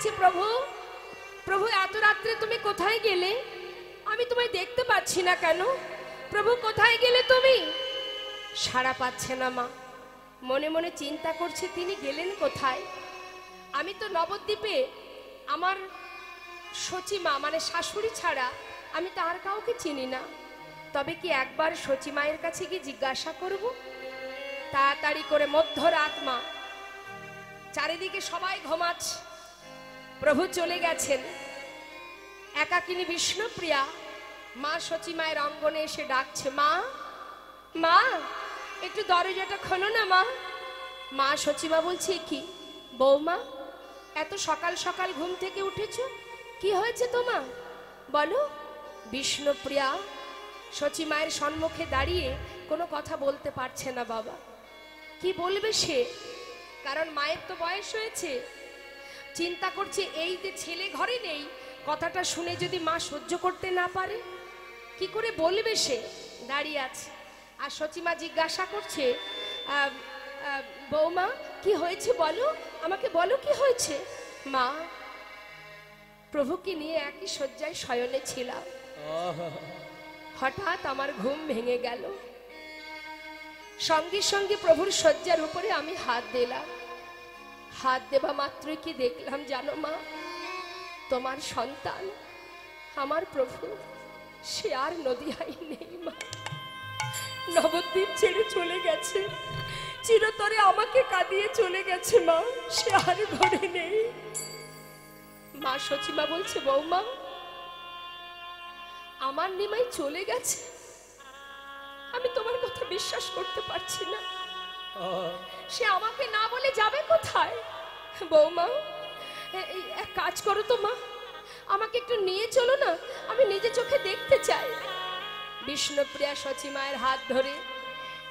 ডাকছি, প্রভু প্রভু, এত রাত্রে তুমি কোথায় গেলে? আমি তোমায় দেখতে পাচ্ছি না কেন? প্রভু কোথায় গেলে তুমি? সাড়া পাচ্ছে না মা। মনে মনে চিন্তা করছে তিনি গেলেন কোথায়। আমি তো নবদ্বীপে আমার সচিমা মানে শাশুড়ি ছাড়া আমি তো আর কাউকে চিনি না। তবে কি একবার সচিমায়ের কাছে গিয়ে জিজ্ঞাসা করব? তাড়াতাড়ি করে মধ্যরাত মা, চারিদিকে সবাই ঘুমাচ্ছে, প্রভু চলে গেছেন। একাকিনী বিষ্ণুপ্রিয়া মা সচিমায়ের অঙ্গনে এসে ডাকছে, মা মা একটু দরজাটা খোলো না মা। মা সচিমা বলছে, কি বৌমা, এত সকাল সকাল ঘুম থেকে উঠেছো, কি হয়েছে তোমার বলো? বিষ্ণুপ্রিয়া সচিমায়ের সম্মুখে দাঁড়িয়ে কোনো কথা বলতে পারছে না বাবা। কি বলবে সে? কারণ মায়ের তো বয়স হয়েছে। চিন্তা করছে এই যে ছেলে ঘরে নেই, কথাটা শুনে যদি মা সহ্য করতে না পারে, কি করে বলবে সে? দাঁড়িয়ে আছে। আর সচিমা জিজ্ঞাসা করছে, বৌমা কি হয়েছে বলো, আমাকে বলো কি হয়েছে? মা, প্রভুকে নিয়ে একই শয্যায় শয়নে ছিলাম, হঠাৎ আমার ঘুম ভেঙে গেল। সঙ্গে সঙ্গে প্রভুর শয্যার উপরে আমি হাত দিলাম। হাত দেবা মাত্রই কি দেখলাম জানো মা? তোমার সন্তান আমার প্রভু সে আর নদিয়ায় নেই মা, নবদ্বীপ ছেড়ে চলে গেছে। চিরতরে আমাকে কাঁদিয়ে চলে গেছে মা, সে আর ঘরে নেই। মা সচিমা বলছে, বৌমা আমার নিমাই চলে গেছে? আমি তোমার কথা বিশ্বাস করতে পারছি না। সে আমাকে না বলে যাবে কোথায়? বৌমা এক কাজ করো তো মা, আমাকে একটু নিয়ে চলো না, আমি নিজে চোখে দেখতে চাই। বিষ্ণুপ্রিয়া সচিমায়ের হাত ধরে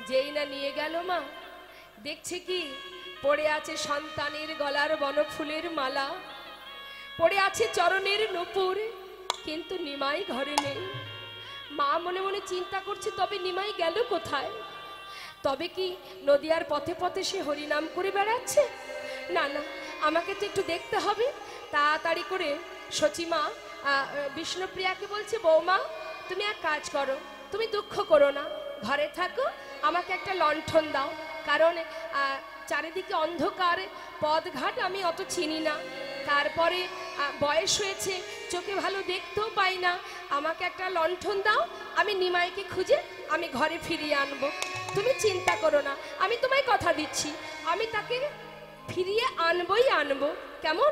যেই না নিয়ে গেল মা, দেখছে কি পড়ে আছে সন্তানের গলার বনফুলের মালা, পড়ে আছে চরণের নূপুর, কিন্তু নিমাই ঘরে নেই। মা মনে মনে চিন্তা করছে, তবে নিমাই গেল কোথায়? তবে কি নদিয়ার পথে পথে সে হরিনাম করে বেড়াচ্ছে? না না, আমাকে তো একটু দেখতে হবে। তাড়াতাড়ি করে সচিমা বিষ্ণুপ্রিয়াকে বলছে, বৌমা তুমি এক কাজ করো, তুমি দুঃখ করো না, ঘরে থাকো, আমাকে একটা লণ্ঠন দাও, কারণ চারিদিকে অন্ধকার, পথঘাট আমি অত চিনি না, তারপরে বয়স হয়েছে, চোখে ভালো দেখতেও পাই না, আমাকে একটা লণ্ঠন দাও, আমি নিমাইকে খুঁজে আমি ঘরে ফিরিয়ে আনবো। তুমি চিন্তা করো না, আমি তোমায় কথা দিচ্ছি, আমি তাকে ফিরিয়ে আনবই আনবো, কেমন?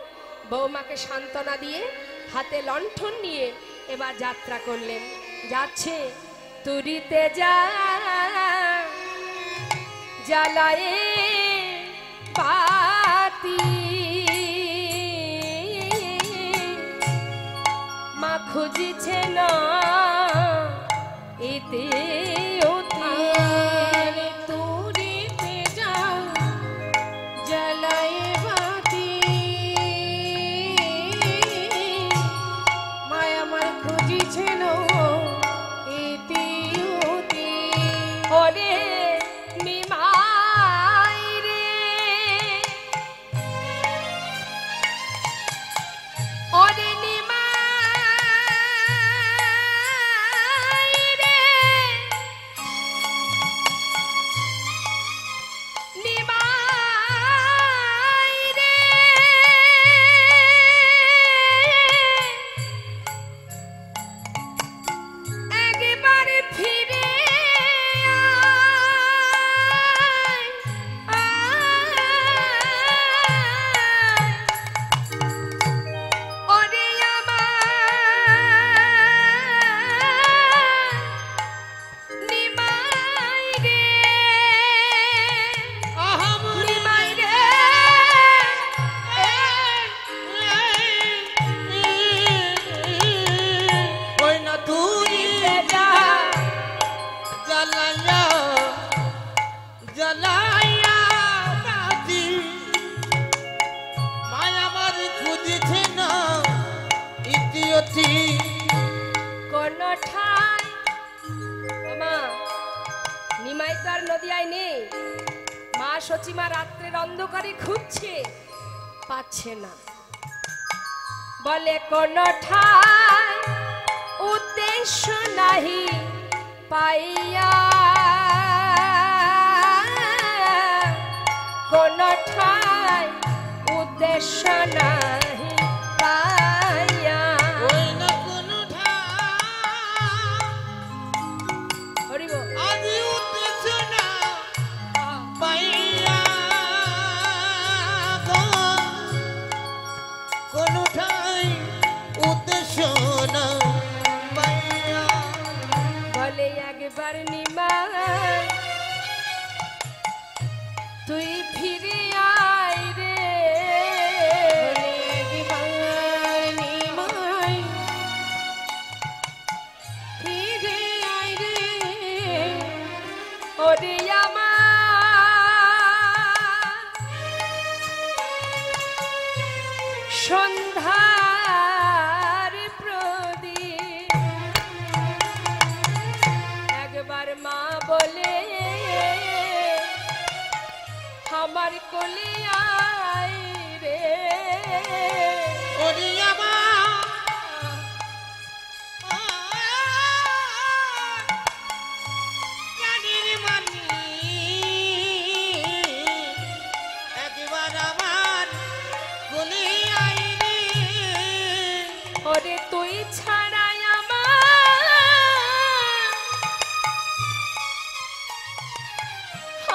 বৌমাকে সান্ত্বনা দিয়ে হাতে লণ্ঠন নিয়ে এবার যাত্রা করলেন। যাচ্ছে তুরিতে যা জ্বালায়ে বাতি, মা খুঁজছে না এতে ওতে, তুরিতে যা জ্বালায়ে বাতি, মা আমার খুঁজছে না এতে ওতে। ওরে নিমাই রে, ওরে নিমাই রে, নিমাই রে, একবার ফিরে ওরে আমার নিমাই রে, নিমাই রে, ওই না তুই যা জ্বালাইয়া জ্বালাইয়া বাতি, মায়া আমার খুঁজছে না ইতিয়তি। কোন ঠাই মা, নিমাই তো আর নদিয়ায় নেই। মা সচিমা রাত্রের অন্ধকারে খুঁজছে, পাচ্ছে না। বলে কোন ঠাই উদ্দেশ্য নাহি পাইয়া, কোন ঠাই উদ্দেশ্য নাহি পাইয়া, ওই না কোনো ঠাই হরিব আদি উদ্দেশ্য না পাইয়া গো, কোনো ঠাই উদ্দেশ্য না পাইয়া। বলে একবার নিমাই তুই ফিরে আয় রে, একবার নিমাই ফিরে আয় রে, ওরে আমার সন্ধ্যার প্রদীপ, একবার মা বলে আমার কোলে আয় রে, ওরে আমার জানির মানি একবার আমার কোলে আইরে, ওরে তুই ছাড়াই আমার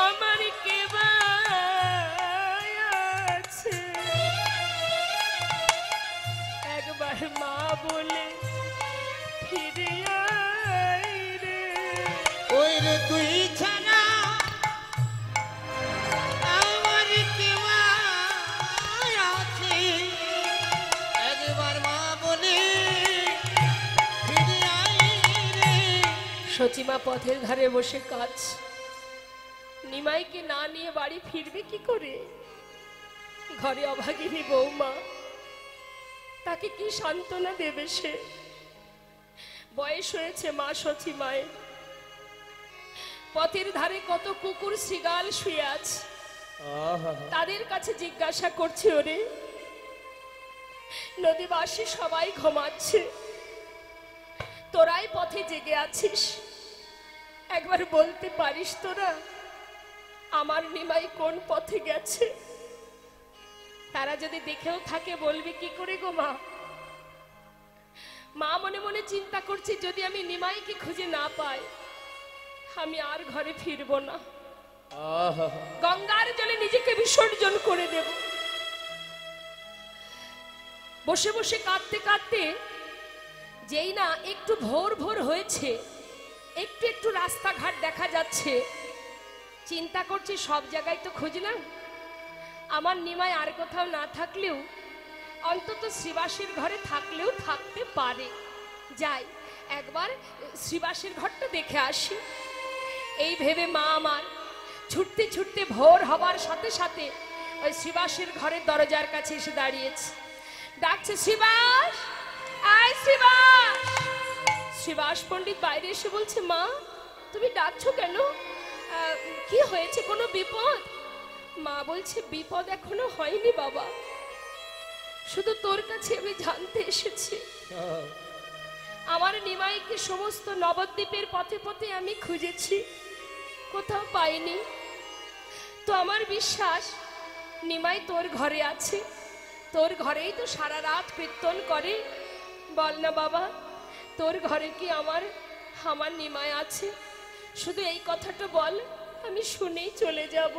আমার কে বা আছে, একবার মা বলে ফিরে আয় রে, ওই রে তুই ছাড়া আমার কেউ আছে, একবার মা বলে ফিরে আইরে। সচিমা পথের ধারে বসে কাজ, নিমাইকে না নিয়ে বাড়ি ফিরবে কি করে? ঘরে অভাগিনী বৌমা, তাকে কি সান্ত্বনা দেবে সে? বয়স হয়েছে মা সচিমায়ের, পথের ধারে কত কুকুর শৃগাল শুয়ে আছে, তাদের কাছে জিজ্ঞাসা করছে ওরে নদীবাসী সবাই ঘুমাচ্ছে, তোরাই পথে জেগে আছিস, একবার বলতে পারিস তোরা আমার নিমাই কোন পথে গেছে? তারা যদি দেখেও থাকে বলবি কি করে গো মা? মা মনে মনে চিন্তা করছে যদি আমি নিমাইকে খুঁজে না পাই আমি আর ঘরে ফিরবো না, গঙ্গার জলে নিজেকে বিসর্জন করে দেব। বসে বসে কাঁদতে কাঁদতে যেই না একটু ভোর ভোর হয়েছে, একটু একটু রাস্তাঘাট দেখা যাচ্ছে, চিন্তা করছি সব জায়গায় তো খুঁজলাম, আমার নিমাই আর কোথাও না থাকলেও অন্তত শ্রীবাসীর ঘরে থাকলেও থাকতে পারে, যাই একবার শ্রীবাসীর ঘরটা দেখে আসি। এই ভেবে মা আমার ছুটতে ছুটতে ভোর হবার সাথে সাথে ওই শ্রীবাসীর ঘরের দরজার কাছে এসে দাঁড়িয়েছে, ডাকছে শ্রীবাস, আয় শ্রীবাস। শ্রীবাস পণ্ডিত বাইরে এসে বলছে মা তুমি ডাকছো কেন, কি হয়েছে, কোনো বিপদ? মা বলছে বিপদ এখনো হয়নি বাবা, শুধু তোর কাছে আমি জানতে এসেছি আমার নিমাইকে সমস্ত নবদ্বীপের পথে পথে আমি খুঁজেছি, কোথাও পাইনি, তো আমার বিশ্বাস নিমাই তোর ঘরে আছে, তোর ঘরেই তো সারা রাত কীর্তন করে, বল না বাবা তোর ঘরে কি আমার নিমাই আছে? শুধু এই কথাটা বল, আমি শুনেই চলে যাব।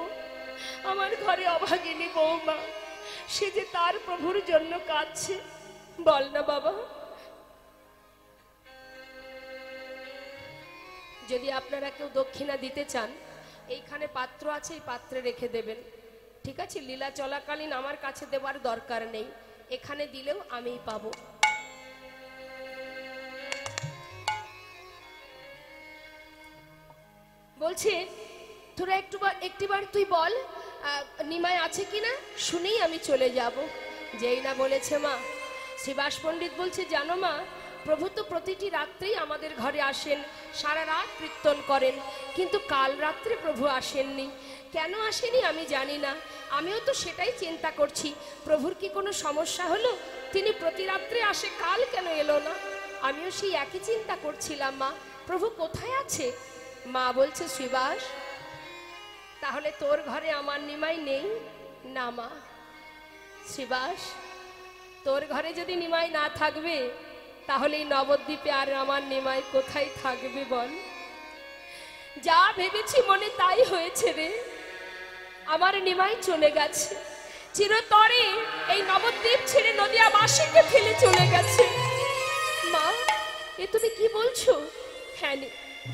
আমার ঘরে অভাগিনী বৌমা, সে যে তার প্রভুর জন্য কাঁদছে, বল না বাবা। যদি আপনারা কেউ দক্ষিণা দিতে চান এইখানে পাত্র আছে, এই পাত্রে রেখে দেবেন, ঠিক আছে? লীলা চলাকালীন আমার কাছে দেবার দরকার নেই, এখানে দিলেও আমিই পাবো। বলছে তোরা একটিবার তুই বল নিমাই আছে কিনা, শুনেই আমি চলে যাব। যেই না বলেছে মা, শ্রীবাস পণ্ডিত বলছে জানো মা প্রভু তো প্রতিটি রাত্রেই আমাদের ঘরে আসেন, সারা রাত কীর্তন করেন, কিন্তু কাল রাত্রে প্রভু আসেননি। কেন আসেনি আমি জানি না। আমিও তো সেটাই চিন্তা করছি, প্রভুর কি কোনো সমস্যা হলো? তিনি প্রতি রাত্রে আসে, কাল কেন এলো না? আমিও সেই একই চিন্তা করছিলাম, মা প্রভু কোথায় আছে? মা বলছে, শ্রীবাস, তাহলে তোর ঘরে আমার নিমাই নেই? না মা, শ্রীবাস, তোর ঘরে যদি নিমাই না থাকবে, তাহলে এই নবদ্বীপে আর আমার নিমাই কোথায় থাকবে বল? যা ভেবেছি মনে তাই হয়েছে রে। আমার নিমাই চলে গেছে, চিরতরে এই নবদ্বীপ ছেড়ে নদিয়াবাসীকে ফেলে চলে গেছে। মা, এ তুমি কি বলছো? হ্যাঁ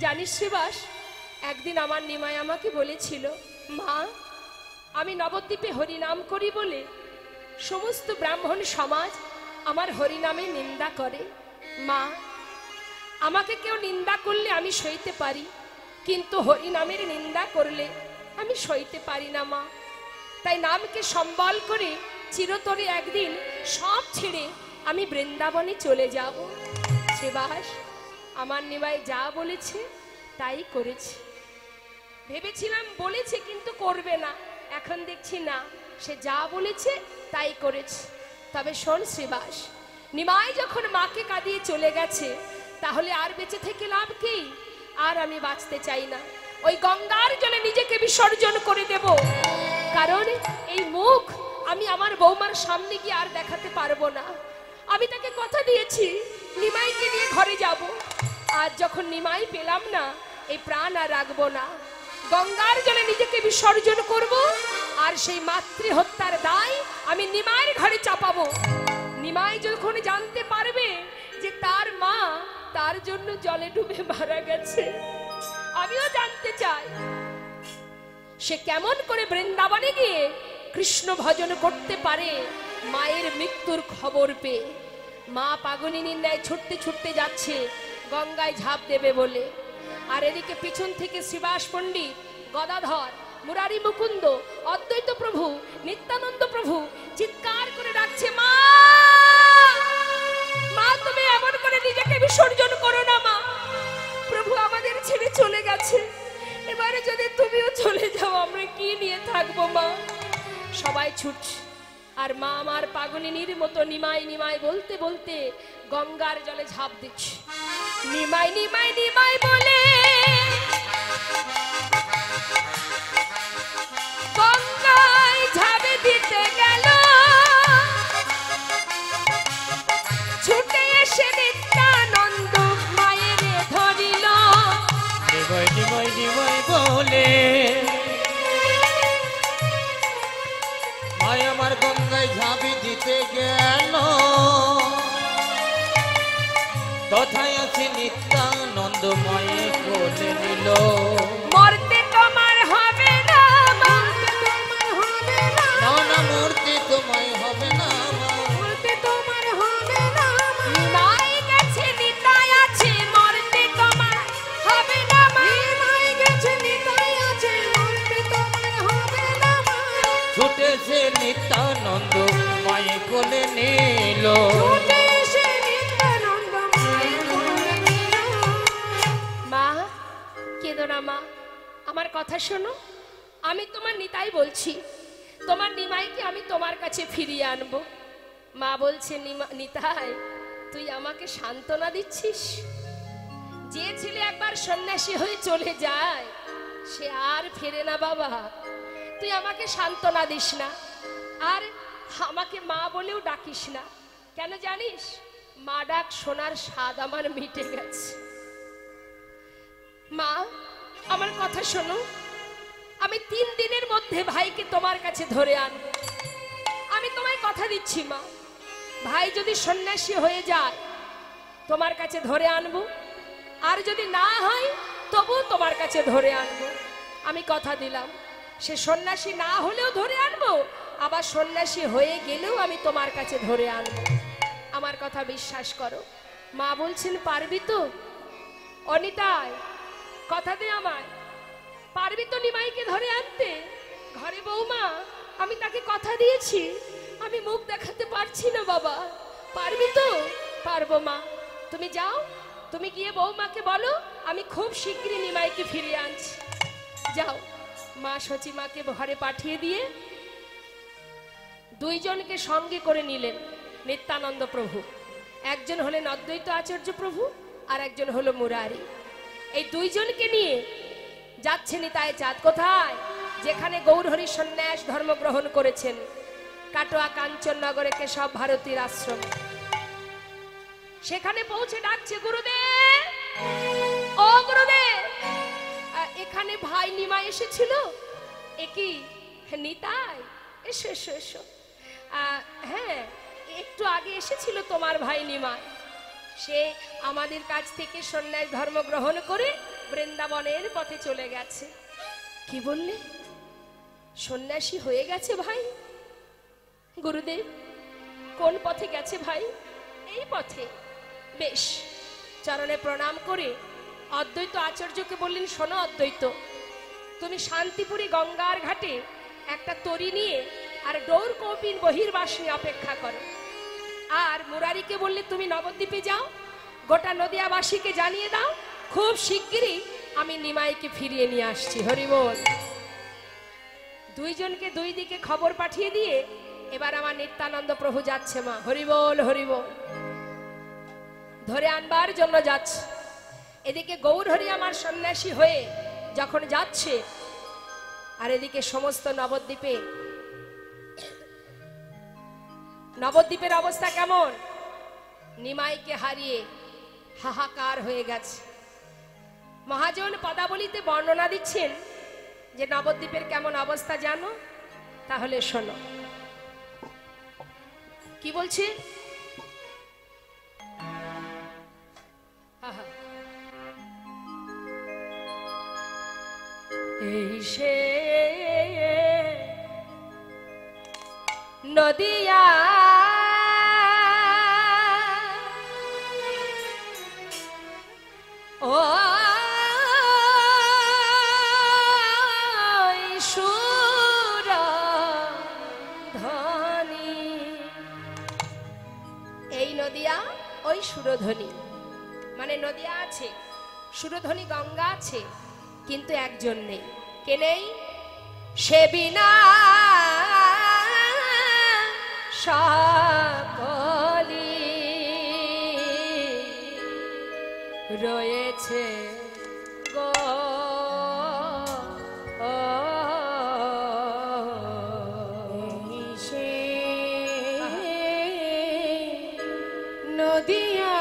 জানিস শ্রীবাস, একদিন আমার নিমাই আমাকে বলেছিল, মা, আমি নবদ্বীপে হরিনাম করি বলে সমস্ত ব্রাহ্মণ সমাজ আমার হরিনামে নিন্দা করে। মা, আমাকে কেউ নিন্দা করলে আমি সইতে পারি, কিন্তু হরিনামের নিন্দা করলে আমি সইতে পারি না মা। তাই নামকে সম্বল করে চিরতরে একদিন সব ছেড়ে আমি বৃন্দাবনে চলে যাব। শ্রীবাস, আমার নিমাই যা বলেছে তাই করেছে। ভেবেছিলাম বলেছে কিন্তু করবে না, এখন দেখছি না, সে যা বলেছে তাই করেছে। তবে শোন শ্রীবাস, নিমাই যখন মাকে কাঁদিয়ে চলে গেছে, তাহলে আর বেঁচে থেকে লাভ কি? আর আমি বাঁচতে চাই না, ওই গঙ্গার জলে নিজেকে বিসর্জন করে দেব। কারণ এই মুখ আমি আমার বৌমার সামনে গিয়ে আর দেখাতে পারবো না। আমি তাকে কথা দিয়েছি নিমাইকে নিয়ে ঘরে যাব, আর যখন নিমাই পেলাম না, এই প্রাণ আর রাখবো না। গঙ্গার জলে নিজেকে বিসর্জন করব, আর সেই মাতৃ হত্যার দায় আমি নিমাইয়ের ঘরে চাপাবো। নিমাই যখন জানতে পারবে যে তার মা তার জন্য জলে ডুবে মারা গেছে, আমিও জানতে চাই সে কেমন করে বৃন্দাবনে গিয়ে কৃষ্ণ ভজন করতে পারে মায়ের মৃত্যুর খবর পেয়ে। মা পাগলিনীর ন্যায় ছুটতে ছুটতে যাচ্ছে গঙ্গায় ঝাঁপ দেবে বলে, আর এদিকে পিছন থেকে শ্রীবাস পণ্ডিত, গদাধর, মুরারি মুকুন্দ, অদ্বৈত প্রভু, নিত্যানন্দ প্রভু চিৎকার করে ডাকছে, মা, মা, তুমি এমন করে নিজেকে বিসর্জন করো না মা। প্রভু আমাদের ছেড়ে চলে গেছে, এবারে যদি তুমিও চলে যাও আমরা কি নিয়ে থাকবো মা? সবাই ছুটছে, আর মা আমার পাগলিনীর মতো নিমাই নিমাই বলতে বলতে গঙ্গার জলে ঝাঁপ দিচ্ছে। নিমাই নিমাই নিমাই বলে গঙ্গায় ঝাঁপ দিতে গেল, ছুটে এসে নিত্যানন্দ মায়ের ধরিল। নিমাই নিমাই নিমাই বলে মায় আমার গঙ্গায় ঝাঁপি দিতে গেল, তথায় আছে নিত্যানন্দ মায়ে কোলে নিল। মরতে তোমার হবে না মা, না না, মূর্তি তোমায় হবে না মা, মরতে তোমার হবে না মা। নিমাই গেছে নিতাই আছে, মরতে তোমার হবে না মা। নিমাই গেছে নিতাই আছে, মরতে তোমার হবে না মা। ছুটেছে নিত্যানন্দ মায়ে কোলে নিল। মা, কেঁদো না মা, আমার কথা শোনো। আমি তোমার নিতাই বলছি, তোমার নিমাইকে আমি তোমার কাছে ফিরিয়ে আনবো। মা বলছে, নিতাই, তুই আমাকে সান্ত্বনা দিচ্ছিস? যে ছেলে একবার সন্ন্যাসী হয়ে চলে যায় সে আর ফেরে না বাবা, তুই আমাকে সান্ত্বনা দিস না, আর আমাকে মা বলেও ডাকিস না। কেন জানিস? মা ডাক শোনার স্বাদ আমার মিটে গেছে। মা, আমার কথা শোনো, আমি 3 দিনের মধ্যে ভাইকে তোমার কাছে ধরে আনবো। আমি তোমায় কথা দিচ্ছি মা, ভাই যদি সন্ন্যাসী হয়ে যায় তোমার কাছে ধরে আনবো, আর যদি না হয় তবু তোমার কাছে ধরে আনবো। আমি কথা দিলাম, সে সন্ন্যাসী না হলেও ধরে আনবো, আবার সন্ন্যাসী হয়ে গেলেও আমি তোমার কাছে ধরে আনবো। আমার কথা বিশ্বাস করো। মা বলছেন, পারবি তো? অনিতাই, কথা দে আমায়, পারবি তো নিমাইকে ধরে আনতে? ঘরে বৌমা, আমি তাকে কথা দিয়েছি, আমি মুখ দেখাতে পারছি না বাবা, পারবি তো? পারবো মা, তুমি যাও, তুমি গিয়ে বৌমাকে বলো আমি খুব শীঘ্রই নিমাইকে ফিরিয়ে আনছি। যাও। মা সচিমাকে ঘরে পাঠিয়ে দিয়ে দুইজনকে সঙ্গে করে নিলেন নিত্যানন্দ প্রভু। একজন হলেন অদ্বৈত আচার্য প্রভু, আর একজন হলো মুরারি। এই দুইজনকে নিয়ে যাচ্ছে নিতাই চাঁদ কোথায়? যেখানে গৌরহরি সন্ন্যাস ধর্ম গ্রহণ করেছেন, কাটোয়া কাঞ্চননগরে কেশব ভারতীর আশ্রম। সেখানে পৌঁছে ডাকছে, গুরুদেব, ও গুরুদেব, এখানে ভাই নিমাই এসেছিল। একই নিতাই, এসো এসো এসো। হ্যাঁ, একটু আগে এসেছিল তোমার ভাই নিমাই। সে আমাদের কাছ থেকে সন্ন্যাস ধর্ম গ্রহণ করে বৃন্দাবনের পথে চলে গেছে। কি বললে? সন্ন্যাসী হয়ে গেছে ভাই? গুরুদেব, কোন পথে গেছে ভাই? এই পথে। বেশ, চরণে প্রণাম করে অদ্বৈত আচার্যকে বললেন, শোনো অদ্বৈত, তুমি শান্তিপুরী গঙ্গার ঘাটে একটা তরি নিয়ে আর ডোর কৌপিন বহির্বাসী অপেক্ষা করো। আর মুরারিকে বললে তুমি নবদ্বীপে যাও, গোটা নদিয়াবাসীকে জানিয়ে দাও খুব শিগগিরই আমি নিমাইকে ফিরিয়ে নিয়ে আসছি। হরি বল। দুইজনকে দুই দিকে খবর পাঠিয়ে দিয়ে এবার আমার নিত্যানন্দ প্রভু যাচ্ছে মা। হরি বল হরি বল। ধরে আনবার জন্য যাচ্ছে। এদিকে গৌরহরি আমার সন্ন্যাসী হয়ে যখন যাচ্ছে, আর এদিকে সমস্ত নবদ্বীপের অবস্থা কেমন? নিমাইকে হারিয়ে হাহাকার হয়ে গেছে। মহাজন পদাবলিতে বর্ণনা দিচ্ছেন যে নবদ্বীপের কেমন অবস্থা জানো? তাহলে শোনো কি বলছে। এই সে নদিয়া ও সুরধনী, এই নদিয়া ওই সুরধনী। মানে নদিয়া আছে, সুরধনী গঙ্গা আছে, কিন্তু একজন নেই। কে নেই? সে বিনা সকলি রয়েছে গো সে নদিয়া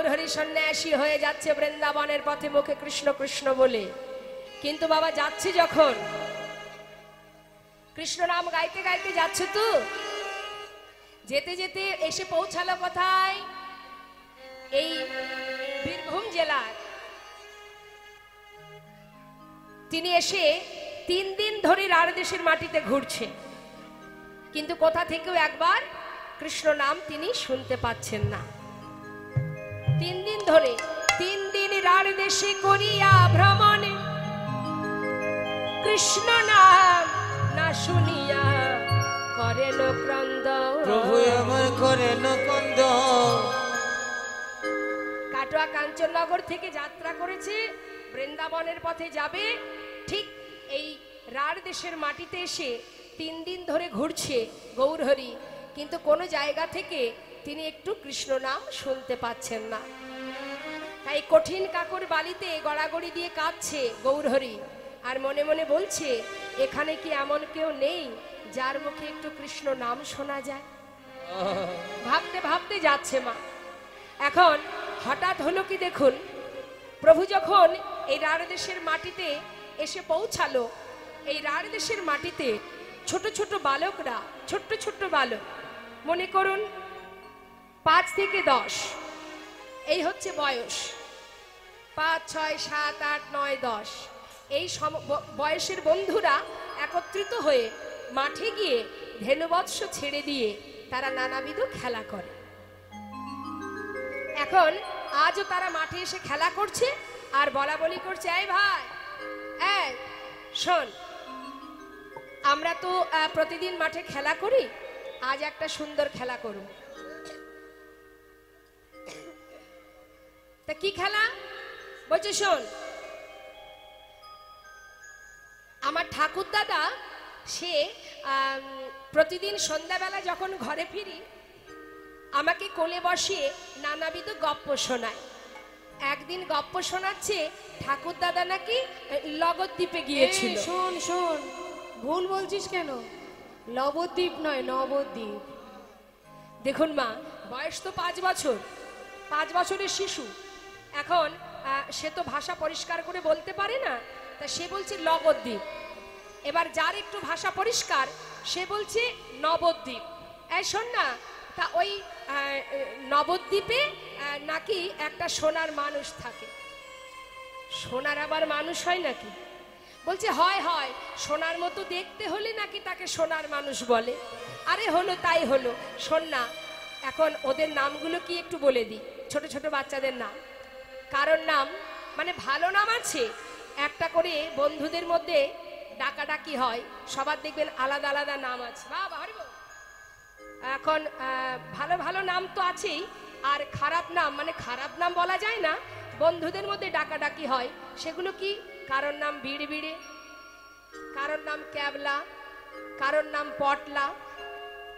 গৌরহরি সন্ন্যাসী হয়ে যাচ্ছে বৃন্দাবনের পথে, মুখে কৃষ্ণ কৃষ্ণ বলে। কিন্তু বাবা যাচ্ছে যখন, কৃষ্ণ নাম গাইতে গাইতে যাচ্ছে, তো যেতে যেতে এসে পৌঁছালো কোথায়? এই বীরভূম জেলার। তিনি এসে 3 দিন ধরে রাঢ়দেশের মাটিতে ঘুরছে, কিন্তু কোথা থেকেও একবার কৃষ্ণ নাম তিনি শুনতে পাচ্ছেন না। 3 দিন ধরে, 3 দিন রাঢ়দেশে করিয়া ভ্রমণে, কৃষ্ণ নাম না শুনিয়া করেন ক্রন্দ। প্রভু আমার করেন কন্দ। কাটোয়া কাঞ্চননগর থেকে যাত্রা করেছে, বৃন্দাবনের পথে যাবে, ঠিক এই রাঢ়দেশের মাটিতে এসে 3 দিন ধরে ঘুরছে গৌরহরি, কিন্তু কোনো জায়গা থেকে তিনি একটু কৃষ্ণ নাম শুনতে পাচ্ছেন না। তাই কঠিন কাকর বালিতে গড়াগড়ি দিয়ে কাঁদছে গৌরহরি, আর মনে মনে বলছে, এখানে কি এমন কেউ নেই যার মুখে একটু কৃষ্ণ নাম শোনা যায়? ভাবতে ভাবতে যাচ্ছে মা। এখন হঠাৎ হলো কি দেখুন, প্রভু যখন এই রাঢ়দেশের মাটিতে এসে পৌঁছালো, এই রাঢ়দেশের মাটিতে ছোট ছোট বালকরা, ছোট্ট ছোট্ট বালক, মনে করুন 5 থেকে 10, এই হচ্ছে বয়স। 5, 6, 7, 8, 9, 10 এই বয়সের বন্ধুরা একত্রিত হয়ে মাঠে গিয়ে ধেনুবৎস ছেড়ে দিয়ে তারা নানাবিধ খেলা করে। এখন আজও তারা মাঠে এসে খেলা করছে আর বলা বলি করছে, এই ভাই, এই শোন, আমরা তো প্রতিদিন মাঠে খেলা করি, আজ একটা সুন্দর খেলা করব। তা কি খেলা? বলছে, শোন, আমার ঠাকুর দাদা সে প্রতিদিন সন্ধ্যাবেলা যখন ঘরে ফিরি আমাকে কোলে বসিয়ে নানাবিধ গপ্প শোনায়। একদিন গপ্প শোনাচ্ছে ঠাকুর দাদা নাকি লগদ্বীপে গিয়েছিল। শোন শোন, ভুল বলছিস কেন? লবদ্বীপ নয়, নবদ্বীপ। দেখুন মা, বয়স তো 5 বছর, 5 বছরের শিশু। এখন সে তো ভাষা পরিষ্কার করে বলতে পারে না, তা সে বলছে লগদ্বীপ। এবার যার একটু ভাষা পরিষ্কার সে বলছে নবদ্বীপ। এই শোন না, তা ওই নবদ্বীপে নাকি একটা সোনার মানুষ থাকে। সোনার আবার মানুষ হয় নাকি? বলছে হয় হয়, সোনার মতো দেখতে হলে নাকি তাকে সোনার মানুষ বলে। আরে হলো তাই হলো, শোন না, এখন ওদের নামগুলো কি একটু বলে দিই, ছোট ছোট বাচ্চাদের নাম। কারোর নাম মানে ভালো নাম আছে, একটা করে বন্ধুদের মধ্যে ডাকাডাকি হয়, সবার দেখবেন আলাদা আলাদা নাম আছে। বাবা হরি বল। এখন ভালো ভালো নাম তো আছেই, আর খারাপ নাম মানে খারাপ নাম বলা যায় না, বন্ধুদের মধ্যে ডাকাডাকি হয়, সেগুলো কি? কারোর নাম বিড়বিড়ে, কারোর নাম ক্যাবলা, কারোর নাম পটলা,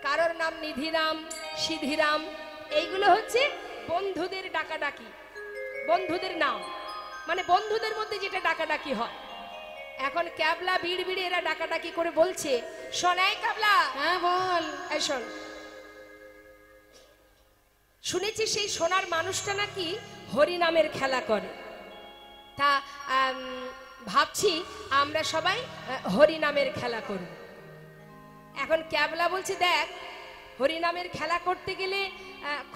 কারোর নাম নিধিরাম, সিধিরাম। এইগুলো হচ্ছে বন্ধুদের ডাকাডাকি, বন্ধুদের নাম মানে বন্ধুদের মধ্যে যেটা ডাকাডাকি হয়। এখন ক্যাবলা বিড়বিড়ে এরা ডাকাডাকি করে বলছে, শোন এই ক্যাবলা। হ্যাঁ বল। এই শোন, শুনেছি সেই সোনার মানুষটা নাকি হরি নামের খেলা করে, তা ভাবছি আমরা সবাই হরি নামের খেলা করব। এখন ক্যাবলা বলছে, দেখ, হরি নামের খেলা করতে গেলে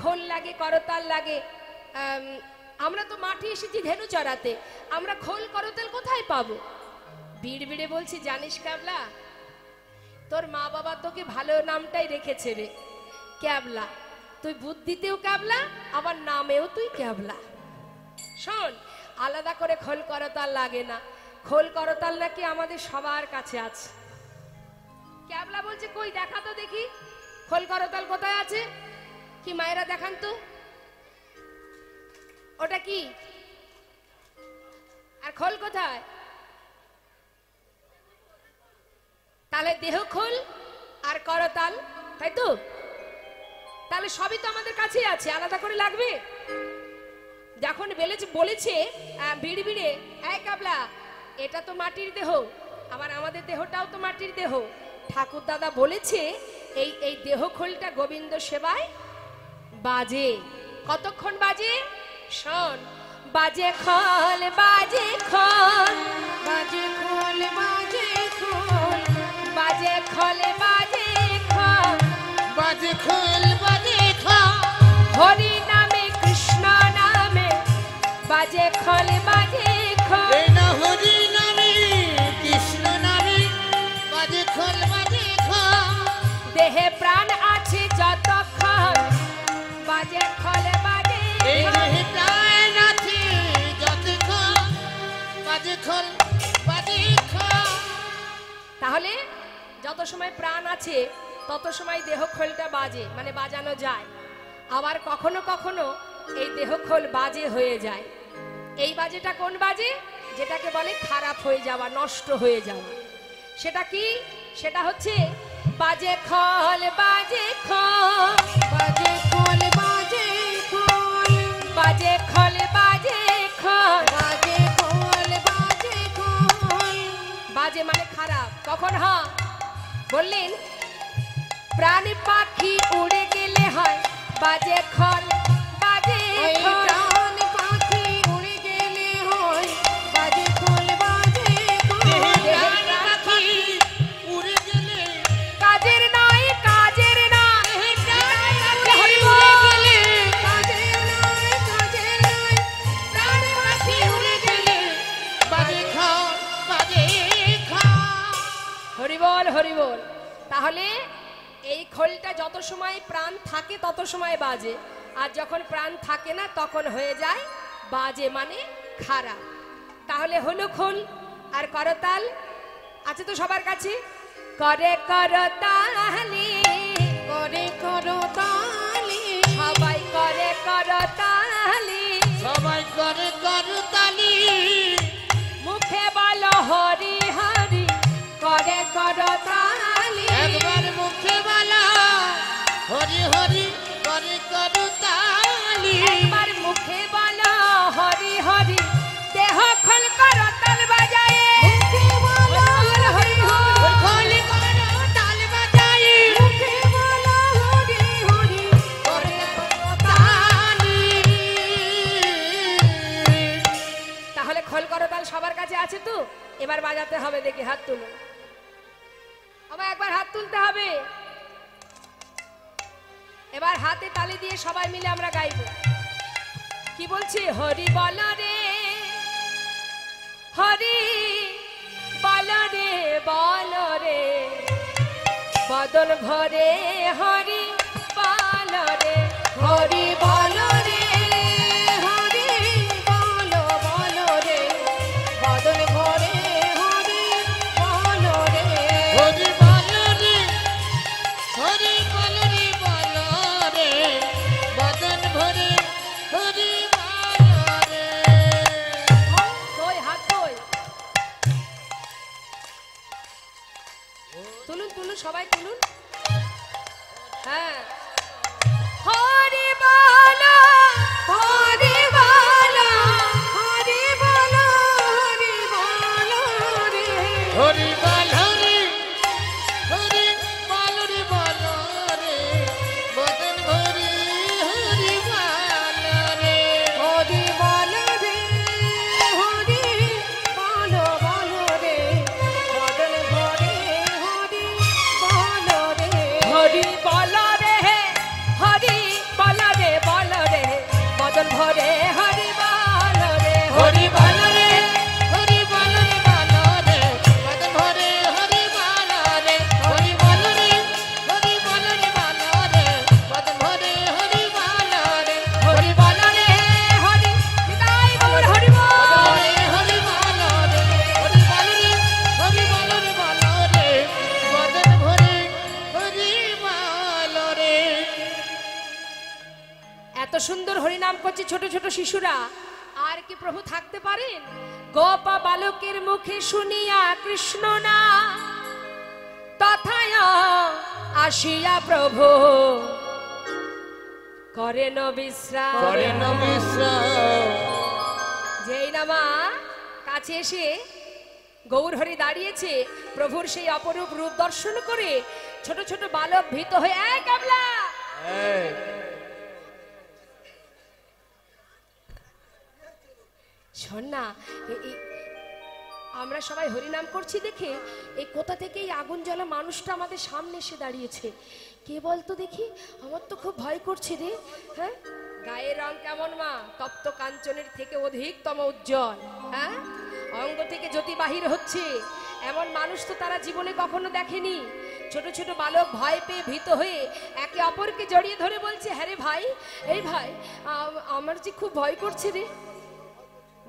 খোল লাগে, করতাল লাগে, আমরা তো মাঠে এসেছি ধেনু চড়াতে, আমরা খোল করতাল কোথায় পাবো? বিড়বিড়ে বলছি, জানিস ক্যাবলা, তোর মা বাবা তোকে ভালো নামটাই রেখেছে রে, ক্যাবলা। তুই বুদ্ধিতেও ক্যাবলা, আবার নামেও তুই ক্যাবলা। শোন, আলাদা করে খোল করতাল লাগে না, খোল করতাল নাকি আমাদের সবার কাছে আছে। ক্যাবলা বলছে, কই দেখা তো দেখি, খোল করতাল কোথায় আছে? কি মায়েরা দেখান তো, ওটা কি? আর খোল কোথায়? তাহলে দেহ খোল আর করতাল, তাই তো? তাহলে সবই তো আমাদের কাছেই আছে, আলাদা করে লাগবে? যখন বলেছে বিড়বিড়ে, এই ক্যাবলা, এটা তো মাটির দেহ, আবার আমাদের দেহটাও তো মাটির দেহ। ঠাকুর দাদা বলেছে এই দেহ খোলটা গোবিন্দ সেবায় বাজে। কতক্ষণ বাজে? শোন, বাজে খল বাজে খল, বাজে খোল বাজে খোল, বাজে খল বাজে খল, বাজে খোল বাজে খোল, হরি নামে কৃষ্ণ নামে বাজে খল বাজে খল। এই না হরি নামে কৃষ্ণ নামে বাজে খোল বাজে খোল, দেহে প্রাণ আছে যতক্ষণ বাজে খল বাজে এই খল। দেহে প্রাণ আছে যতক্ষণ বাজে খোল বাজে খোল। তাহলে যত সময় প্রাণ আছে তত সময় দেহ খোলটা বাজে, মানে বাজানো যায়। আবার কখনো কখনো এই দেহ খোল বাজে হয়ে যায়। এই বাজেটা কোন বাজে? যেটাকে বলে খারাপ হয়ে যাওয়া, নষ্ট হয়ে যাওয়া। সেটা কি? সেটা হচ্ছে বাজে খল বাজে খল, বাজে খোল বাজে খোল, বাজে খল বাজে খল। বাজে খোল বাজে খোল। বাজে মানে খারাপ। কখন হয় বললেন? প্রাণ পাখি উড়ে গেলে হয় বাজে খল বাজে ওই খল। প্রাণ পাখি উড়ে গেলে হয় বাজে খোল বাজে খোল। দেহে প্রাণ পাখি উড়ে গেলে, কাজের নয় কাজের নয়, দেহে প্রাণ পাখি হরি উড়ে বল। গেলে, কাজের নয় কাজের নয়, প্রাণ পাখি উড়ে গেলে বাজে খোল বাজে খোল। হরি বল হরি বল। তাহলে এই খোলটা যত সময় প্রাণ থাকে তত সময় বাজে, আর যখন প্রাণ থাকে না তখন হয়ে যায় বাজে, মানে খারাপ। তাহলে হলো খোল আর করতাল আছে তো সবার কাছে। করে করতালি, করে করো তালি, সবাই করে করতালি, সবাই করে করতালি, মুখে বলো হরি হরি, করে করতালি। একবার মুখে বলা হরি হরি করে করতালি, একবার মুখে বলো হরি হরি, দেহ খোল করতাল বাজায়। মুখে বলো হরি হরি, ওই খোল করতাল বাজাই, মুখে বলো হরি হরি, করে করতালি। তাহলে খোল করতাল সবার কাছে আছে তো? এবার বাজাতে হবে, দেখি হাত তুলুন। আমার একবার হাত তুলতে হবে। এবার হাতে তালি দিয়ে সবাই মিলে আমরা গাইবো। কি বলছি? হরি বল রে হরি বল রে, বল রে বদন ভরে হরি বল রে, হরি বলো রে হরি বলো বলো রে, বদন ভরে হরি বলো রে। হরি বল রে, হরি বল রে, বল রে, বদন ভরে হরি বল রে। কই হাত কই? তুলুন তুলুন সবাই তুলুন। হ্যাঁ, হরি বলো হরি বলো হরি বলো হরি বলো রে, হরি বল হরি, হরি বল রে, বল রে, বদন ভরে হরি বল রে। হরি বলো রে হরি বলো বলো রে, বদন ভরে হরি বলো রে। হরি বল রে, হরি বল রে, বল রে বদন ভরে হরি বল রে, হরি বল রে, হরি বল রে, বল রে, বদন ভরে হরি বল রে। হরি বল রে, হরি বল রে, বল রে, বদন ভরে হরি বল রে। হরি বল রে হরি, নিতাই গৌর হরি বল। হরি হরি বল রে, হরি বল রে, হরি বল রে, বল রে, বদন ভরে হরি বল রে। এত সুন্দর হরিনাম করছে ছোট ছোট শিশুরা, আর কি প্রভু থাকতে পারেন? গোপা বালকের মুখে শুনিয়া কৃষ্ণ না, তথায় আসিয়া প্রভু করেন বিশ্রাম। করেন বিশ্রাম, যেই নামা কাছে এসে গৌরহরি দাঁড়িয়েছে, প্রভুর সেই অপরূপ রূপ দর্শন করে ছোট ছোট বালক ভীত হয়ে, এই কাবলা শোন না, আমরা সবাই হরিনাম করছি দেখে এই কোথা থেকে এই আগুন জ্বলা মানুষটা আমাদের সামনে এসে দাঁড়িয়েছে। কে বলতো দেখি? আমার তো খুব ভয় করছে রে। হ্যাঁ, গায়ের রং কেমন মা? তপ্ত কাঞ্চনের থেকে অধিকতম উজ্জ্বল। হ্যাঁ, অঙ্গ থেকে জ্যোতি বাহির হচ্ছে, এমন মানুষ তো তারা জীবনে কখনো দেখেনি। ছোট ছোট বালক ভয় পেয়ে ভীত হয়ে একে অপরকে জড়িয়ে ধরে বলছে, হ্যাঁ রে ভাই, এই ভাই আমার যে খুব ভয় করছে রে।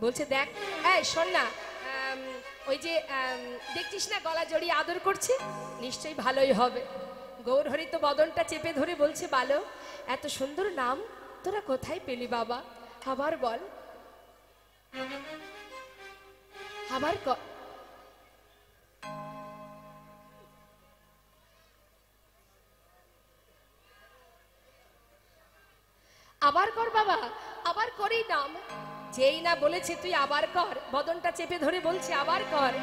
বলছে দেখ, এই শোন না, ওই যে দেখছিস না গলা জড়িয়ে আদর করছে, নিশ্চয়ই ভালোই হবে। গৌরহরি তো বদনটা চেপে ধরে বলছে, বালক এত সুন্দর নাম তোরা কোথায় পেলি বাবা? আবার বল, আবার আবার কর বাবা, আবার করেই নাম। যেই না বলেছে তুই আবার কর, বদনটা চেপে ধরে বলছে আবার কর।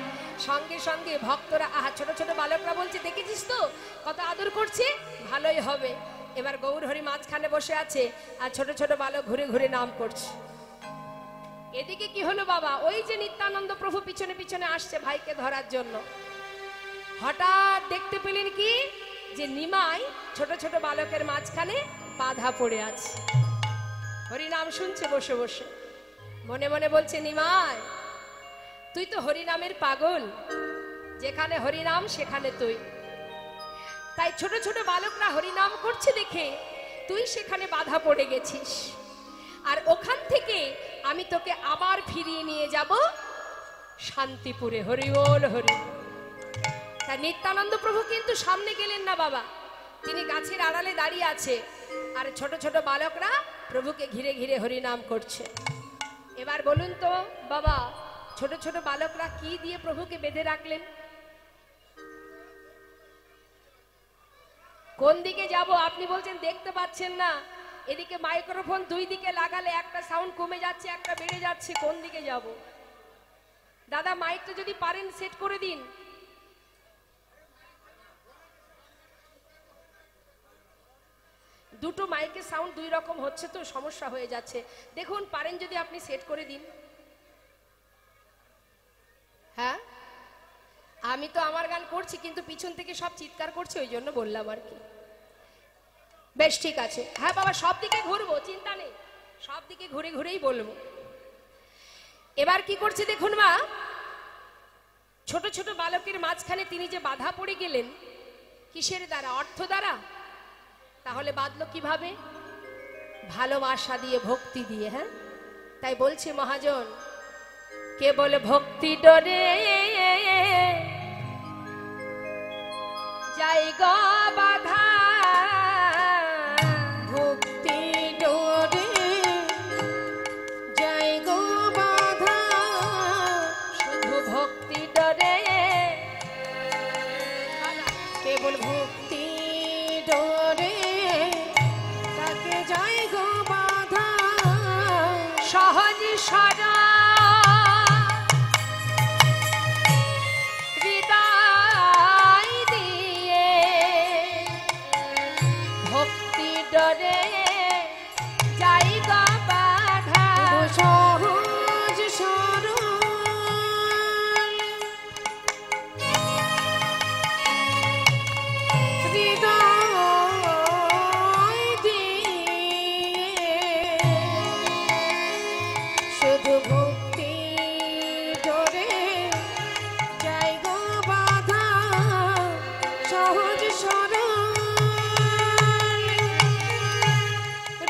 সঙ্গে সঙ্গে ভক্তরা, ছোট ছোট বালকরা বলছে, দেখেছিস তো কত আদর করছে, ভালোই হবে। এবার গৌরহরি মাঝখানে বসে আছে আর ছোট ছোট বালক ঘুরে ঘুরে নাম করছে। এদিকে কি হলো বাবা? ওই যে নিত্যানন্দ প্রভু পিছনে পিছনে আসছে ভাইকে ধরার জন্য। হঠাৎ দেখতে পেলেন কি, যে নিমাই ছোট ছোট বালকের মাঝখানে বাধা পড়ে আছে, হরিনাম শুনছে বসে বসে। মনে মনে বলছে, নিমাই তুই তো হরিনামের পাগল, যেখানে হরিনাম সেখানে তুই। তাই ছোট ছোট বালকরা হরিনাম করছে দেখে তুই সেখানে বাধা পড়ে গেছিস, আর ওখান থেকে আমি তোকে আবার ফিরিয়ে নিয়ে যাব শান্তিপুরে। হরি বল হরি। তাই নিত্যানন্দ প্রভু কিন্তু সামনে গেলেন না বাবা, তিনি গাছের আড়ালে দাঁড়িয়ে আছে, আর ছোট ছোট বালকরা প্রভুকে ঘিরে ঘিরে হরিনাম করছে। এবার বলুন তো বাবা, ছোট ছোট বালকরা কি দিয়ে প্রভুকে বেঁধে রাখলেন? কোন দিকে যাব? আপনি বলছেন দেখতে পাচ্ছেন না, এদিকে মাইক্রোফোন দুই দিকে লাগালে একটা সাউন্ড কমে যাচ্ছে, একটা বেড়ে যাচ্ছে, কোন দিকে যাব? দাদা মাইকটা যদি পারেন সেট করে দিন। দুটো মাইকের সাউন্ড দুই রকম হচ্ছে তো সমস্যা হয়ে যাচ্ছে, দেখুন পারেন যদি আপনি সেট করে দিন। হ্যাঁ, আমি তো আমার গান করছি কিন্তু পিছন থেকে সব চিৎকার করছে, ওই জন্য বললাম আর কি। বেশ ঠিক আছে। হ্যাঁ বাবা, সব দিকে ঘুরবো, চিন্তা নেই, সব দিকে ঘুরে ঘুরেই বলবো। এবার কি করছে দেখুন মা, ছোট ছোট বালকের মাঝখানে তিনি যে বাধা পড়ে গেলেন, কিসের দ্বারা? অর্থ দ্বারা। তাহলে বাঁধলো কিভাবে? ভালোবাসা দিয়ে, ভক্তি দিয়ে। হ্যাঁ, তাই বলছে মহাজন, কেবল ভক্তি ডরে জায়গা বাধা, ভক্তি ডোরে জায়গা বাধা, শুধু ভক্তি ডরে, কেবল ভক্তি ডোরে তাকে জায়গা বাধা, সহজ সরল হৃদয় দিয়ে ভক্তি ডরে জায়গা বাধা, সহজ সরল হৃদয় দিয়ে শুধু ভক্তি ডোরে জায়গা বাধা, সহজ সরল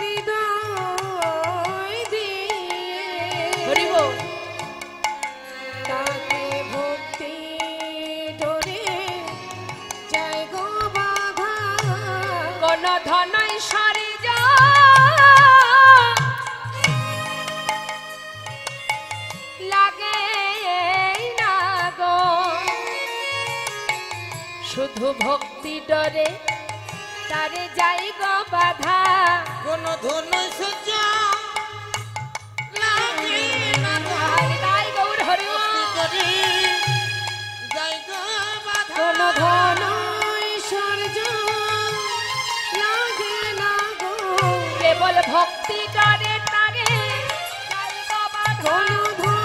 হৃদয় দিয়ে হরি বল। তাকে ভক্তি ডোরে জায়গা বাধা, কোন ধনই সারে যা লাগে না গো, শুধু ভক্তি ডরে তারে জায়গা বাধা, কোন ধন সজ্জা লাগে না তাই গৌর হরি বল। করি জায়গা বাধা, কোন ধন ঐশ্বর্য লাগে না গো, কেবল ভক্তি ডরে তারে জায়গা বাধা, কোন ধন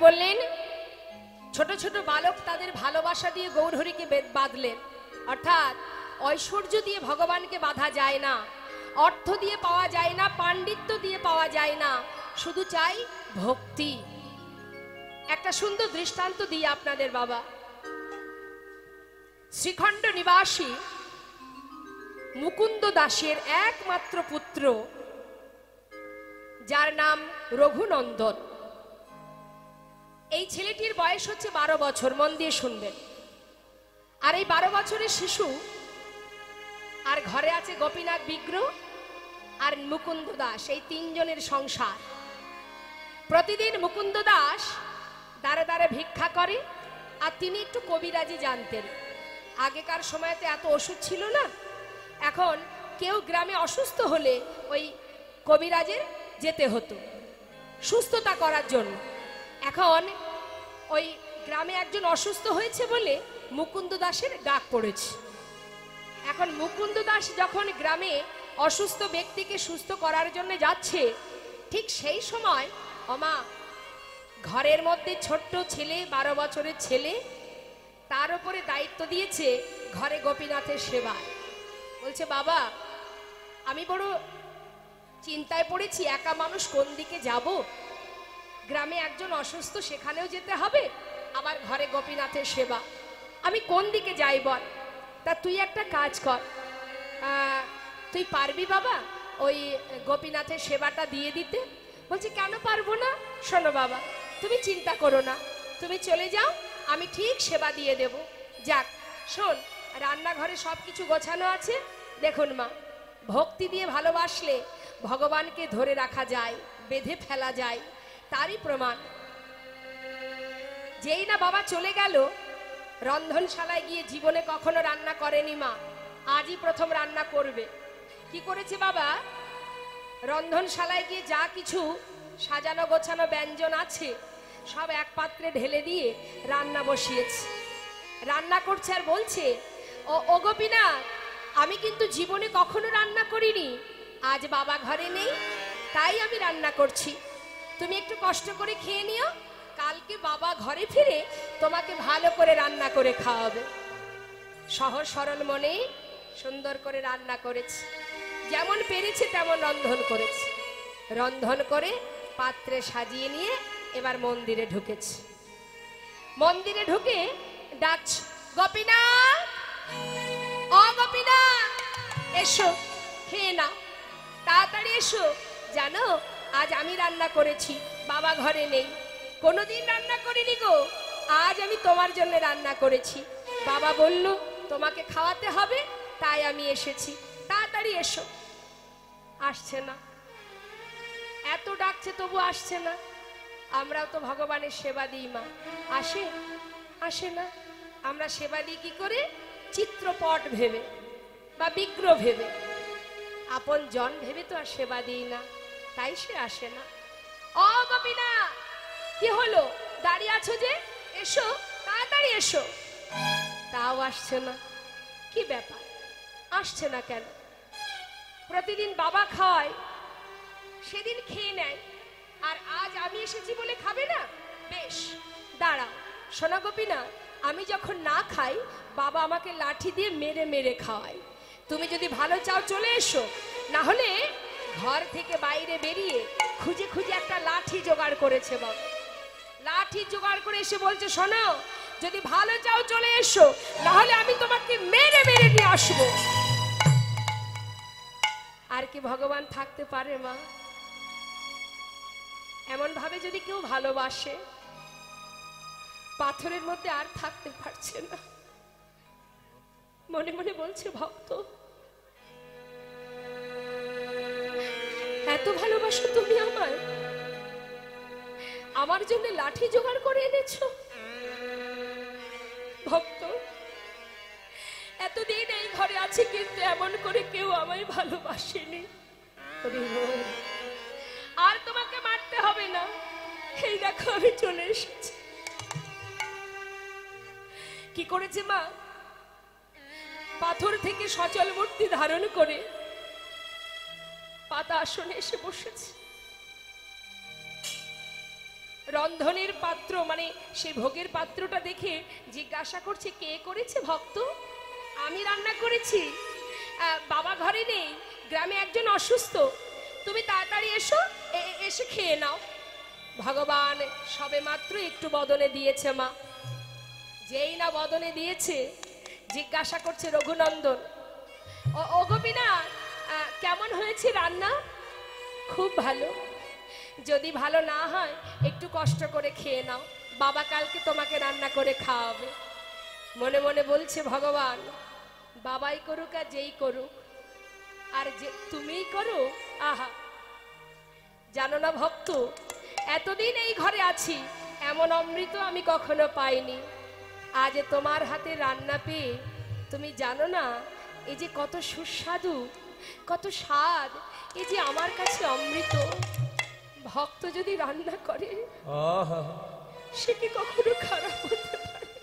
বললেন? ছোট ছোট বালক তাদের ভালোবাসা দিয়ে গৌরহরিকে বাঁধলেন। অর্থাৎ ঐশ্বর্য দিয়ে ভগবানকে বাঁধা যায় না, অর্থ দিয়ে পাওয়া যায় না, পাণ্ডিত্য দিয়ে পাওয়া যায় না, শুধু চাই ভক্তি। একটা সুন্দর দৃষ্টান্ত দিই আপনাদের বাবা। শ্রীখণ্ড নিবাসী মুকুন্দ দাসের একমাত্র পুত্র, যার নাম রঘুনন্দন। এই ছেলেটির বয়স হচ্ছে 12 বছর, মন দিয়ে শুনবেন। আর এই 12 বছরের শিশু, আর ঘরে আছে গোপীনাথ বিগ্রহ আর মুকুন্দ দাস, এই তিনজনের সংসার। প্রতিদিন মুকুন্দ দাস দ্বারে দ্বারে ভিক্ষা করে, আর তিনি একটু কবিরাজি জানতেন। আগেকার সময়তে এত ওষুধ ছিল না, এখন কেউ গ্রামে অসুস্থ হলে ওই কবিরাজের যেতে হতো সুস্থতা করার জন্য। এখন ওই গ্রামে একজন অসুস্থ হয়েছে বলে মুকুন্দ দাসের ডাক পড়েছে। এখন মুকুন্দ দাস যখন গ্রামে অসুস্থ ব্যক্তিকে সুস্থ করার জন্য যাচ্ছে, ঠিক সেই সময় ওমা ঘরের মধ্যে ছোট্ট ছেলে, 12 বছরের ছেলে, তার উপরে দায়িত্ব দিয়েছে ঘরে গোপীনাথের সেবা। বলছে, বাবা আমি বড় চিন্তায় পড়েছি, একা মানুষ কোন দিকে যাব? গ্রামে একজন অসুস্থ, সেখানেও যেতে হবে, আবার ঘরে গোপীনাথের সেবা, আমি কোন দিকে যাই বল? তা তুই একটা কাজ কর, তুই পারবি বাবা ওই গোপীনাথের সেবাটা দিয়ে দিতে? বলছে, কেন পারবো না? শোনো বাবা, তুমি চিন্তা করো না, তুমি চলে যাও, আমি ঠিক সেবা দিয়ে দেব। যাক শোন, রান্নাঘরে সব কিছু গোছানো আছে, দেখুন মা, ভক্তি দিয়ে ভালোবাসলে ভগবানকে ধরে রাখা যায়, বেঁধে ফেলা যায়, তারই প্রমাণ। যেই না বাবা চলে গেল, রন্ধনশালায় গিয়ে জীবনে কখনো রান্না করেনি মা, আজই প্রথম রান্না করবে। কি করেছে বাবা? রন্ধনশালায় গিয়ে যা কিছু সাজানো গোছানো ব্যঞ্জন আছে সব এক পাত্রে ঢেলে দিয়ে রান্না বসিয়েছে। রান্না করছে আর বলছে, ও গোপীনাথ, আমি কিন্তু জীবনে কখনো রান্না করিনি, আজ বাবা ঘরে নেই তাই আমি রান্না করছি, তুমি একটু কষ্ট করে খেয়ে নিও, কালকে বাবা ঘরে ফিরে তোমাকে ভালো করে রান্না করে খাওয়াবে। সহজ সরল মনে সুন্দর করে রান্না করেছে, যেমন পেরেছে তেমন রন্ধন করেছে। রন্ধন করে পাত্রে সাজিয়ে নিয়ে এবার মন্দিরে ঢুকেছে। মন্দিরে ঢুকে ডাকছে, গোপীনাথ, ও গোপীনাথ, এসো খেয়ে না, তাড়াতাড়ি এসো, জানো আজ আমি রান্না করেছি, বাবা ঘরে নেই, কোনোদিন রান্না করিনি গো, আজ আমি তোমার জন্য রান্না করেছি, বাবা বলল তোমাকে খাওয়াতে হবে, তাই আমি এসেছি, তাড়াতাড়ি এসো। আসছে না, এত ডাকছে তবু আসছে না। আমরাও তো ভগবানের সেবা দিই মা, আসে? আসে না। আমরা সেবা দিই কি করে? চিত্রপট ভেবে বা বিগ্রহ ভেবে, আপন জন ভেবে তো আর সেবা দিই না, তাই সে আসে না। ও গোপীনা, কি হলো, দাঁড়িয়ে আছো যে? এসো, তাড়াতাড়ি এসো। তাও আসছে না, কি ব্যাপার, আসছে না কেন? প্রতিদিন বাবা খাওয়ায়, সেদিন খেয়ে নেয়, আর আজ আমি এসেছি বলে খাবে না? বেশ দাঁড়াও, সোনা গোপীনা, আমি যখন না খাই বাবা আমাকে লাঠি দিয়ে মেরে মেরে খাওয়ায়, তুমি যদি ভালো চাও চলে এসো, না হলে ঘর থেকে বাইরে বেরিয়ে খুঁজে খুঁজে একটা লাঠি জোগাড় করেছে বাবা। লাঠি জোগাড় করে এসে বলছে, শোনো, যদি ভালো চাও চলে এসো, না হলে আমি তোমাকে মেরে মেরে নিয়ে আসবো। আর কি ভগবান থাকতে পারে মা? এমন ভাবে যদি কেউ ভালোবাসে, পাথরের মধ্যে আর থাকতে পারছে না, মনে মনে বলছে, ভক্ত এত ভালোবাসো তুমি আমায়, আমার জন্য লাঠি জোগাড় করে এনেছো। ভক্ত এতদিন এই ঘরে আছে, কিন্তু এমন করে কেউ আমায় ভালোবাসেনি। আর তোমাকে মারতে হবে না, এই দেখো আমি চলে এসেছি। কি করেছে মা? পাথর থেকে সচল মূর্তি ধারণ করে পাতা আসনে এসে বসেছে। রন্ধনের পাত্র মানে সেই ভোগের পাত্রটা দেখে জিজ্ঞাসা করছে, কে করেছে ভক্ত? আমি রান্না করেছি। বাবা ঘরে নেই, গ্রামে একজন অসুস্থ, তুমি তাড়াতাড়ি এসো, এসে খেয়ে নাও। ভগবান সবে মাত্র একটু বদনে দিয়েছে মা, যেই না বদনে দিয়েছে জিজ্ঞাসা করছে রঘুনন্দন, ও গোপীনাথ, কেমন হয়েছে রান্না? খুব ভালো। যদি ভালো না হয় একটু কষ্ট করে খেয়ে নাও, বাবা কালকে তোমাকে রান্না করে খাওয়াবে। মনে মনে বলছে, ভগবান বাবাই করুক আর যেই করুক, আর যে তুমিই করো। আহা, জানো না ভক্ত, এতদিন এই ঘরে আছি, এমন অমৃত আমি কখনো পাইনি। আজ তোমার হাতে রান্না পেয়ে তুমি জানো না এই যে কত সুস্বাদু, কত স্বাদ, এই যে আমার কাছে অমৃত। ভক্ত যদি রান্না করে সে কি কখনো খারাপ হতে পারে?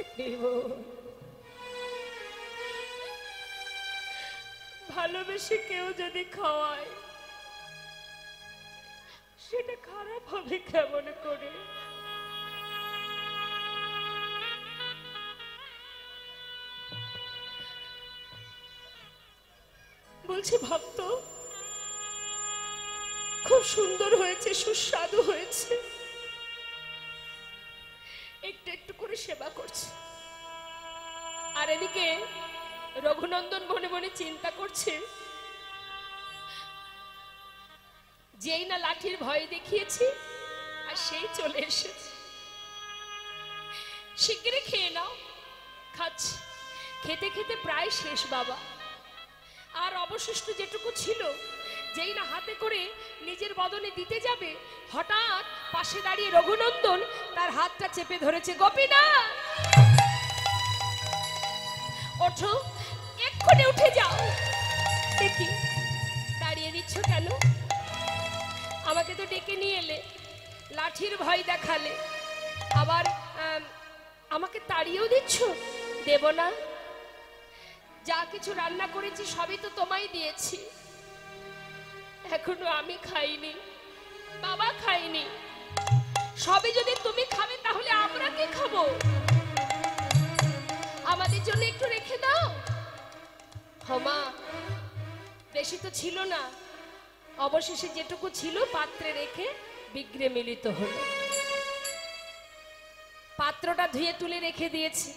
ভালোবেসে কেউ যদি খাওয়ায় সেটা খারাপ হবে কেমন করে? বলছি ভক্ত, খুব সুন্দর হয়েছে, সুস্বাদু হয়েছে, একটু একটু করে সেবা করছে। আর এদিকে রঘুনন্দন মনে মনে চিন্তা করছে, যেই না লাঠির ভয় দেখিয়েছি আর সেই চলে এসেছে। শিগগিরই খেয়ে নাও। খাচ্ছি, খেতে খেতে প্রায় শেষ বাবা। আর অবশিষ্ট যেটুকু ছিল, যেই না হাতে করে নিজের বদনে দিতে যাবে, হঠাৎ পাশে দাঁড়িয়ে রঘুনন্দন তার হাতটা চেপে ধরেছে। গোপীনাথ, ওঠো, এক্ষুনি উঠে যাও। দেখি দাঁড়িয়ে দিচ্ছ কেন? আমাকে তো ডেকে নিয়ে এলে, লাঠির ভয় দেখালে, আবার আমাকে তাড়িয়েও দিচ্ছ। দেব না? যা কিছু রান্না করেছি সবই তো তোমায় দিয়েছি, এখনো আমি খাইনি, বাবা খাইনি। সবই যদি তুমি খাবে তাহলে আমরা কি খাবো? আমাদের জন্য একটু রেখে দাও। হমা, বেশি তো ছিল না, অবশেষে যেটুকু ছিল পাত্রে রেখে বিগ্রে মিলিত হলো। পাত্রটা ধুয়ে তুলে রেখে দিয়েছি।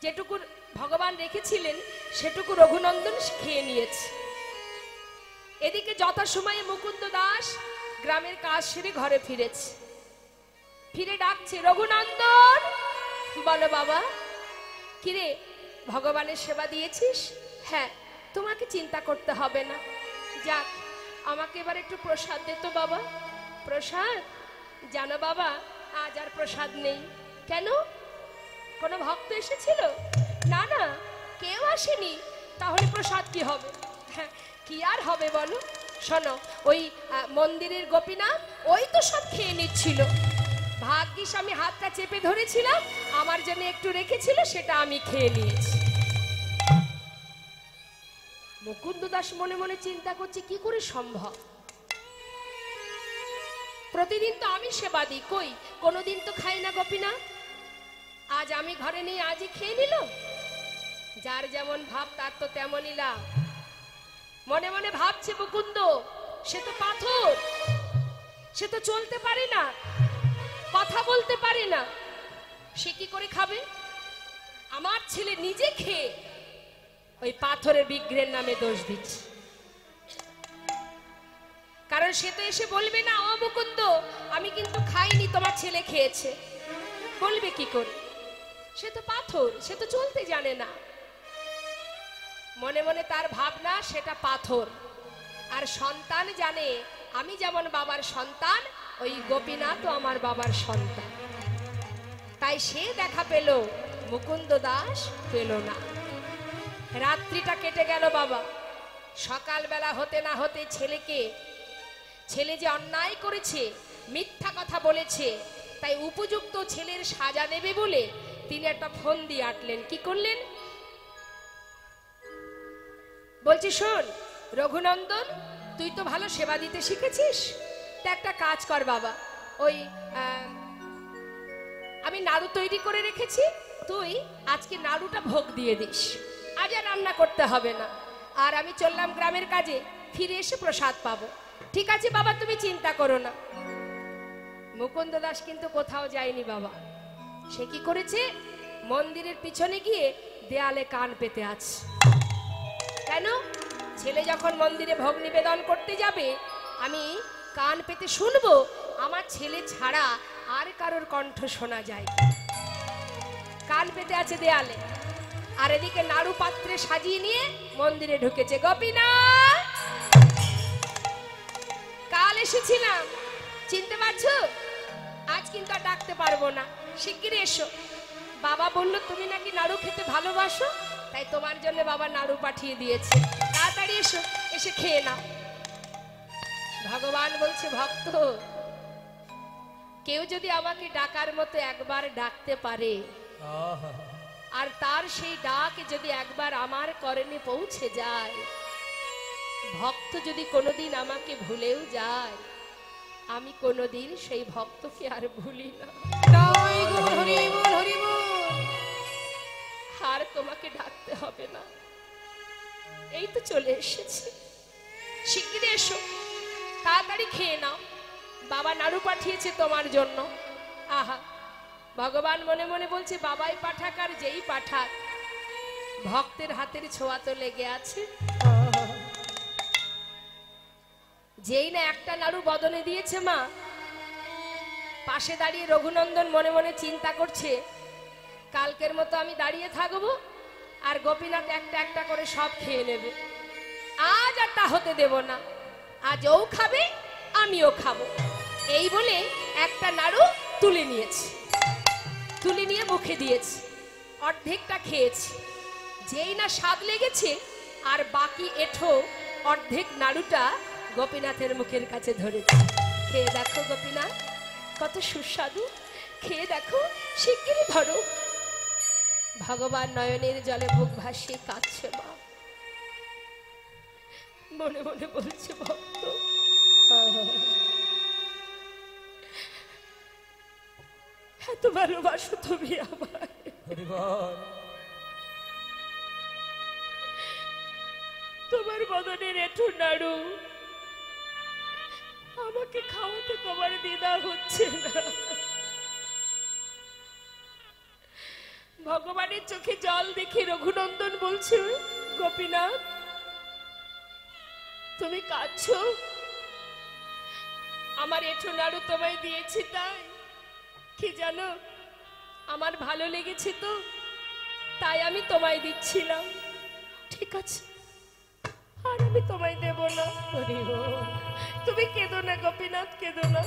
যেটুকু ভগবান রেখেছিলেন সেটুকু রঘুনন্দন খেয়ে নিয়েছে। এদিকে যথাসময়ে মুকুন্দ দাস গ্রামের কাজ সেরে ঘরে ফিরেছে। ফিরে ডাকছে, রঘুনন্দন। বলো বাবা। কিরে, ভগবানের সেবা দিয়েছিস? হ্যাঁ, তোমাকে চিন্তা করতে হবে না। যাক, আমাকে এবার একটু প্রসাদ দে তো বাবা। প্রসাদ? জানো বাবা, আজ আর প্রসাদ নেই। কেন? কোনো ভক্ত এসেছিল? না না, কেউ আসেনি। তাহলে প্রসাদ কি হবে? হ্যাঁ, কি আর হবে বলো। শোনো, ওই মন্দিরের গোপীনাথ ওই তো সব খেয়ে নিচ্ছিল। ভাগ্যিস আমি হাতটা চেপে ধরেছিলাম, আমার জন্য একটু রেখেছিল, সেটা আমি খেয়ে নিয়েছি। মুকুন্দ দাস মনে মনে চিন্তা করছে, কি করে সম্ভব? প্রতিদিন তো আমি সেবা দিই, কই কোনোদিন তো খাই না গোপীনাথ। আজ আমি ঘরে নেই, আজই খেয়ে নিল। যার যেমন ভাব তার তো তেমনই লাভ। মনে মনে ভাবছে মুকুন্দ, সে তো পাথর, সে তো চলতে পারে না, কথা বলতে পারে না, সে কি করে খাবে? আমার ছেলে নিজে খেয়ে ওই পাথরের বিগ্রহের নামে দোষ দিচ্ছে। কারণ সে তো এসে বলবে না, ও মুকুন্দ আমি কিন্তু খাইনি, তোমার ছেলে খেয়েছে। বলবে কি করে? সে তো পাথর, সে তো চলতে জানে না। মনে মনে তার ভাবনা, সেটা পাথর। আর সন্তান জানে, আমি যেমন বাবার সন্তান, ওই গোপীনাথও আমার বাবার সন্তান। তাই সে দেখা পেল, মুকুন্দ দাস পেল না। রাত্রিটা কেটে গেল বাবা। সকালবেলা হতে না হতে ছেলে যে অন্যায় করেছে, মিথ্যা কথা বলেছে, তাই উপযুক্ত ছেলের সাজা দেবে বলে তিনি একটা ফোন দিয়ে আটলেন। কি করলেন? বলছি, শোন রঘুনন্দন, তুই তো ভালো সেবা দিতে শিখেছিস, তা একটা কাজ কর বাবা, ওই আমি নাড়ু তৈরি করে রেখেছি, তুই আজকে নাড়ুটা ভোগ দিয়ে দিস, আজ আর রান্না করতে হবে না। আর আমি চললাম গ্রামের কাজে, ফিরে এসে প্রসাদ পাবো। ঠিক আছে বাবা, তুমি চিন্তা করো না। মুকুন্দ দাস কিন্তু কোথাও যায়নি বাবা। সে কি করেছে, মন্দিরের পিছনে গিয়ে দেয়ালে কান পেতে আছে। কেন? ছেলে যখন মন্দিরে ভোগ নিবেদন করতে যাবে, আমি কান পেতে শুনবো আমার ছেলে ছাড়া আর কারোর কণ্ঠ শোনা যায়। কান পেতে আছে দেয়ালে, আর এদিকে নাড়ু পাত্রে সাজিয়ে নিয়ে মন্দিরে ঢুকেছে। গোপীনাথ, কাল এসেছিলাম, চিনতে পারছো? আজ কিন্তু আর ডাকতে পারবো না, শিগগিরই এসো। বাবা বললো তুমি নাকি নাড়ু খেতে ভালোবাসো, তাই তোমার জন্য বাবা নাড়ু পাঠিয়ে দিয়েছে, তাড়াতাড়ি এসো, এসে খেয়ে নাও। ভগবান বলছে, ভক্ত, কেউ যদি আমাকে ডাকার মতো একবার ডাকতে পারে, আর তার সেই ডাক যদি একবার আমার করণে পৌঁছে যায়, ভক্ত যদি কোনোদিন আমাকে ভুলেও যায়, আমি কোনোদিন সেই ভক্তকে আর ভুলি না। জয় গুরু হরি বল, হরি বল। আর তোমাকে ডাকতে হবে না, এই তো চলে এসেছি, শিগগিরই এসো, তাড়াতাড়ি খেয়ে নাও, বাবা নাড়ু পাঠিয়েছে তোমার জন্য। আহা, ভগবান মনে মনে বলছে, বাবাই পাঠাক আর যেই পাঠাক, ভক্তের হাতের ছোঁয়া তো লেগে আছে। যেই না একটা নাড়ু বদনে দিয়েছে মা, পাশে দাঁড়িয়ে রঘুনন্দন মনে মনে চিন্তা করছে, কালকের মতো আমি দাঁড়িয়ে থাকবো আর গোপীনাথ একটা একটা করে সব খেয়ে নেবে। আজ আর তা হতে দেব না, আজ ও খাবে আমিও খাবো। এই বলে একটা নাড়ু তুলে নিয়েছি, তুলে নিয়ে মুখে দিয়েছি, অর্ধেকটা খেয়েছি। যেই না স্বাদ লেগেছে, আর বাকি এঠো অর্ধেক নাড়ুটা গোপীনাথের মুখের কাছে ধরেছে। খেয়ে দেখো গোপীনাথ, কত সুস্বাদু, খেয়ে দেখো, শিগগিরই ধরো। ভগবান নয়নের জলে বুক ভাসিয়ে কাঁদছে মা, মনে মনে বলছে, ভক্ত, এত ভালোবাসো তুমি আমায়, তোমার বদনের এঠো নাড়ু আমাকে খাওয়াতে তোমার দ্বিধা হচ্ছে না। ভগবানের চোখে জল দেখে রঘুনন্দন বলছে, গোপীনাথ, তুমি কাঁদছো? আমার এঠো নাড়ু তোমায় দিয়েছি তাই? কি জানো, আমার ভালো লেগেছে তো, তাই আমি তোমায় দিচ্ছিলাম। ঠিক আছে, আর আমি তোমায় দেব না। তুমি কেঁদো না গোপীনাথ, কেঁদো না।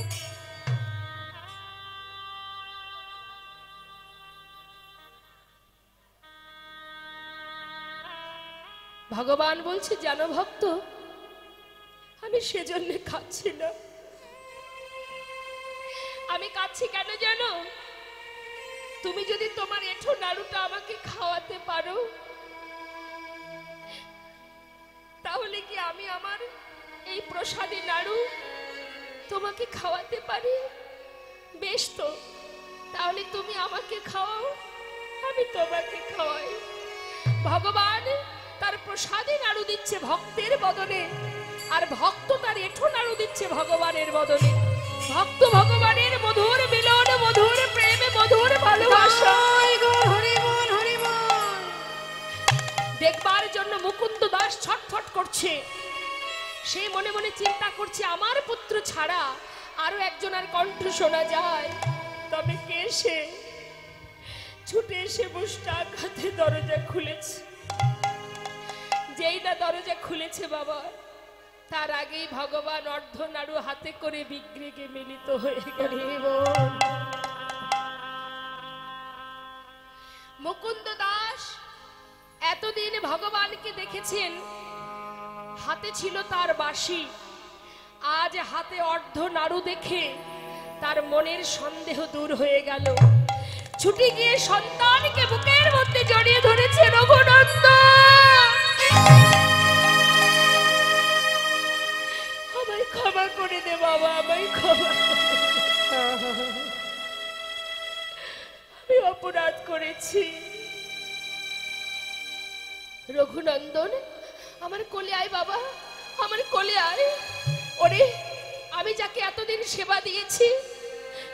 ভগবান বলছে, জানো ভক্ত, আমি সেজন্য খাচ্ছি না। আমি কাচ্ছি কেন জানো? তুমি যদি তোমার এঠো নাড়ুটা আমাকে খাওয়াতে পারো, তাহলে কি আমি আমার এই প্রসাদী নাড়ু তোমাকে খাওয়াতে পারি? বেশ তো, তাহলে তুমি আমাকে খাওয়াও, আমি তোমাকে খাওয়াই। ভগবান তার প্রসাদী নাড়ু দিচ্ছে ভক্তের বদনে, আর ভক্ত তার এঠো নাড়ু দিচ্ছে ভগবানের বদনে। ভক্ত ভগবানের মধুর মিলন, মধুর প্রেম, মধুর ভালোবাসা দেখবার জন্য মুকুন্দ দাস ছটফট করছে। সে মনে মনে চিন্তা করছে, আমার পুত্র ছাড়া আরো একজনের কণ্ঠ শোনা যায়, তবে কে সে? ছুটে এসে মুষ্টাক হাতে দরজা খুলেছে। যেই না দরজা খুলেছে বাবা, তার আগেই ভগবান অর্ধ নাড়ু হাতে করে বিগ্রেগে মিলিত হয়ে গেল। মুকুন্দ দাস এতদিন ভগবানকে দেখেছেন, হাতে ছিল তার বাঁশি, আজ হাতে অর্ধ নাড়ু দেখে তার মনের সন্দেহ দূর হয়ে গেল। ছুটে গিয়ে সন্তানকে বুকের মধ্যে জড়িয়ে ধরেছে। রঘুনন্দন, আমায় ক্ষমা করে দে বাবা, আমায় ক্ষমা করে দে। পাচ্ছি। রঘুনন্দন, আমার কোলে আয় বাবা, আমার কোলে আয়। ওরে, আমি যাকে এতদিন সেবা দিয়েছি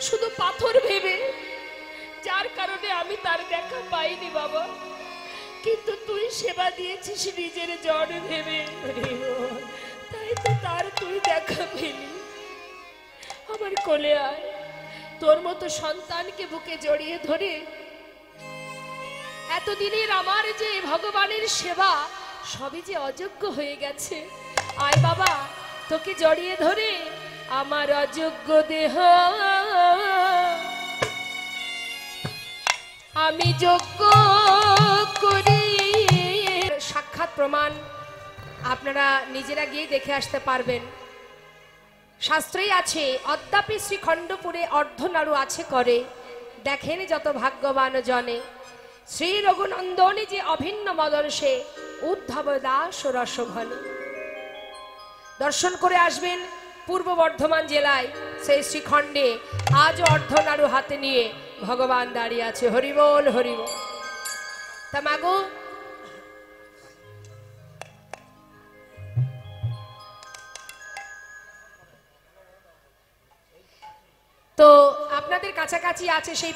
শুধু পাথর ভেবে, যার কারণে আমি তার দেখা পাইনি বাবা, কিন্তু তুই সেবা দিয়েছিস নিজের জন ভেবে, তাই তো তার তুই দেখা পেলি। আমার কোলে আয়, তোর মতো সন্তানকে বুকে জড়িয়ে ধরে এতদিনের আমার যে ভগবানের সেবা সবই যে অযোগ্য হয়ে গেছে। আয় বাবা, তোকে জড়িয়ে ধরে আমার অযোগ্য দেহ আমি যোগ্য করি। সাক্ষাৎ প্রমাণ আপনারা নিজেরা গিয়ে দেখে আসতে পারবেন। শাস্ত্রেই আছে, অদ্যাপি শ্রীখণ্ডপুরে অর্ধনারু আছে করে, দেখেন যত ভাগ্যবান জনে। শ্রী রঘুনন্দনে যে অভিন্ন মদন সে, উদ্ধব দাস রসঘনে। দর্শন করে আসবেন পূর্ব বর্ধমান জেলায় সেই শ্রীখণ্ডে আজ অর্ধনারু হাতে নিয়ে ভগবান দাঁড়িয়ে আছে। হরিবোল হরিবোল। তা মাগো, তো আপনাদের কাছাকাছি আছে সেই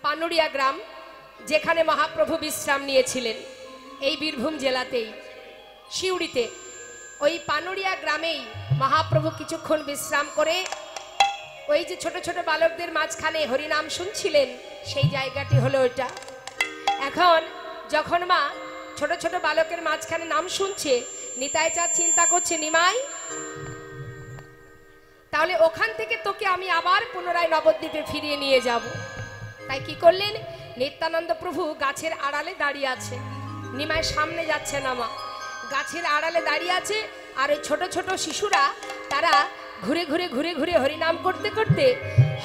পানুরিয়া গ্রাম, যেখানে মহাপ্রভু বিশ্রাম নিয়েছিলেন, এই বীরভূম জেলাতেই সিউড়িতে। ওই পানুরিয়া গ্রামেই মহাপ্রভু কিছুক্ষণ বিশ্রাম করে ওই যে ছোট ছোট বালকদের মাঝখানে হরিনাম শুনছিলেন, সেই জায়গাটি হলো ওটা। এখন যখন মা ছোট ছোট বালকের মাঝখানে নাম শুনছে, নিতাই চাঁদ চিন্তা করছে, নিমাই তাহলে ওখান থেকে তোকে আমি আবার পুনরায় নবদ্বীপে ফিরিয়ে নিয়ে যাব। তাই কি করলেন, নিত্যানন্দ প্রভু গাছের আড়ালে দাঁড়িয়ে আছে, নিমাই সামনে যাচ্ছে না, মা গাছের আড়ালে দাঁড়িয়ে আছে। আর ওই ছোট ছোট শিশুরা তারা ঘুরে ঘুরে ঘুরে ঘুরে হরিনাম করতে করতে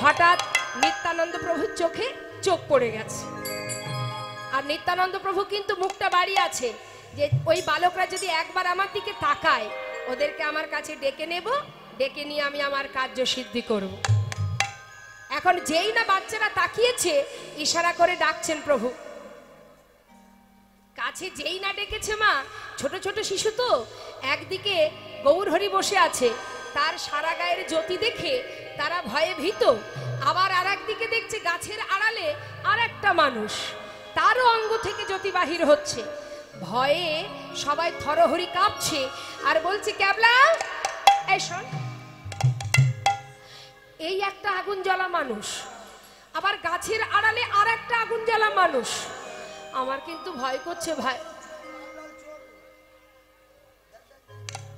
হঠাৎ নিত্যানন্দ প্রভুর চোখে চোখ পড়ে গেছে। আর নিত্যানন্দ প্রভু কিন্তু মুখটা বাড়িয়ে আছে যে ওই বালকরা যদি একবার আমার দিকে তাকায়, ওদেরকে আমার কাছে ডেকে নেব, ডেকে নিয়ে আমি আমার কার্য সিদ্ধি করব। এখন যেই না বাচ্চারা তাকিয়েছে, ইশারা করে ডাকছেন প্রভু। কাছে যেই না ডেকেছে মা, ছোট ছোট শিশু তো, একদিকে গৌরহরি বসে আছে, তার সারা গায়ের জ্যোতি দেখে তারা ভয়ে ভীত। আবার আর একদিকে দেখছে গাছের আড়ালে আর একটা মানুষ, তারও অঙ্গ থেকে জ্যোতি বাহির হচ্ছে। ভয়ে সবাই থরহরি কাঁপছে আর বলছে, ক্যাবলা এই শোন, এই একটা আগুন জ্বলা মানুষ, আবার গাছের আড়ালে আর একটা আগুন জ্বলা মানুষ, আমার কিন্তু ভয় করছে ভাই।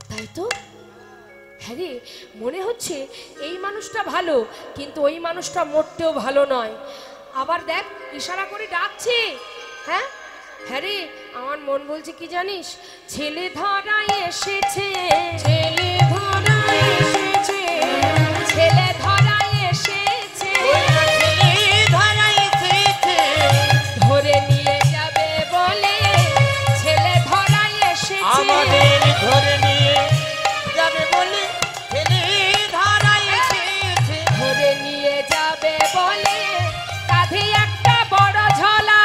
তাই তো, হ্যাঁ রে, মনে হচ্ছে এই মানুষটা ভালো, কিন্তু ওই মানুষটা মোটেও ভালো নয়। আবার দেখ ইশারা করে ডাকছে, হ্যাঁ হ্যাঁ রে, আমার মন বলছে কি জানিস, ছেলে ধরা এসেছে, ছেলে ধরা এসেছে, ছেলে ধরা এসেছে, ধরা এসেছে, ধরে নিয়ে যাবে বলে, ছেলে ধরা এসেছে, আমাদের ধরে নিয়ে যাবে বলে, ছেলে ধরা এসেছে, ধরে নিয়ে যাবে বলে, কাঁধে একটা বড় ঝোলা,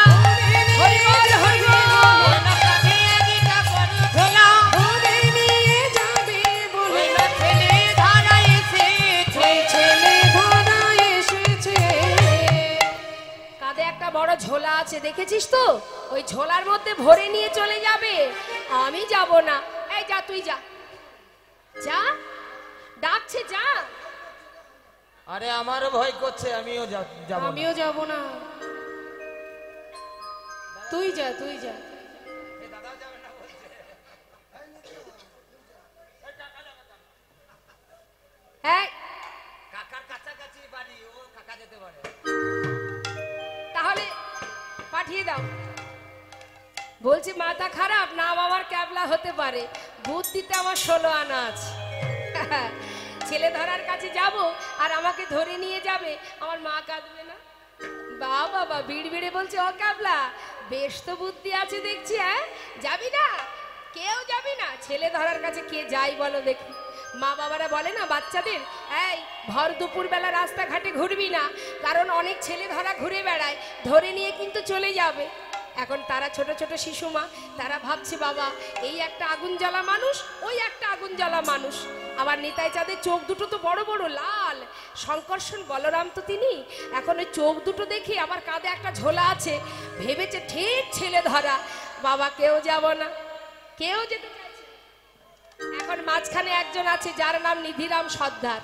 হরিবল হরিবল, কাঁধে একটা বড় ঝোলা, ধরে নিয়ে যাবে বলে, ছেলে ধরা এসেছে, ছেলে ধরা এসেছে। কাঁধে একটা বড় ঝোলা আছে, দেখেছিস তো, ওই ঝোলার মধ্যে ভরে নিয়ে চলে যাবে। আমি যাব না। এই যা, তুই যা, যা, ডাকছে যা। আরে আমারও ভয় করছে, আমিও যাব না। আমিও যাব না, তুই যা, তুই যা। হ্যাঁ, কাকার কাছাকাছি বাড়ি, ও কাকা যেতে পারে। তাহলে পাঠিয়ে দাও। বলছি মাথা খারাপ না, আমার ক্যাবলা হতে পারে, বুদ্ধিতে আমার 16 আনা আছে। ছেলে ধরার কাছে যাব আর আমাকে ধরে নিয়ে যাবে, আমার মা কাঁদবে না? বাবা বিড় বিড়ে বলছে, ও ক্যাবলা, বেশ তো বুদ্ধি আছে দেখছি, হ্যাঁ যাবি না? কেউ যাবি না? ছেলে ধরার কাছে কে যাই বলো দেখি? মা বাবারা বলে না বাচ্চাদের, এই ভর দুপুর বেলা রাস্তাঘাটে ঘুরবি না, কারণ অনেক ছেলে ধরা ঘুরে বেড়ায়, ধরে নিয়ে কিন্তু চলে যাবে। এখন তারা ছোট ছোট শিশু মা, তারা ভাবছে বাবা এই একটা আগুন জ্বালা মানুষ, ওই একটা আগুন জ্বালা মানুষ। আবার নিতাই চাঁদের চোখ দুটো তো বড় বড় লাল, শঙ্কর্ষণ বলরাম তো তিনি। এখন ওই চোখ দুটো দেখে আবার কাঁধে একটা ঝোলা আছে, ভেবেছে ঠিক ছেলে ধরা। বাবা কেউ যাব না, কেউ যেতে চাইছে। এখন মাঝখানে একজন আছে যার নাম নিধিরাম সর্দার।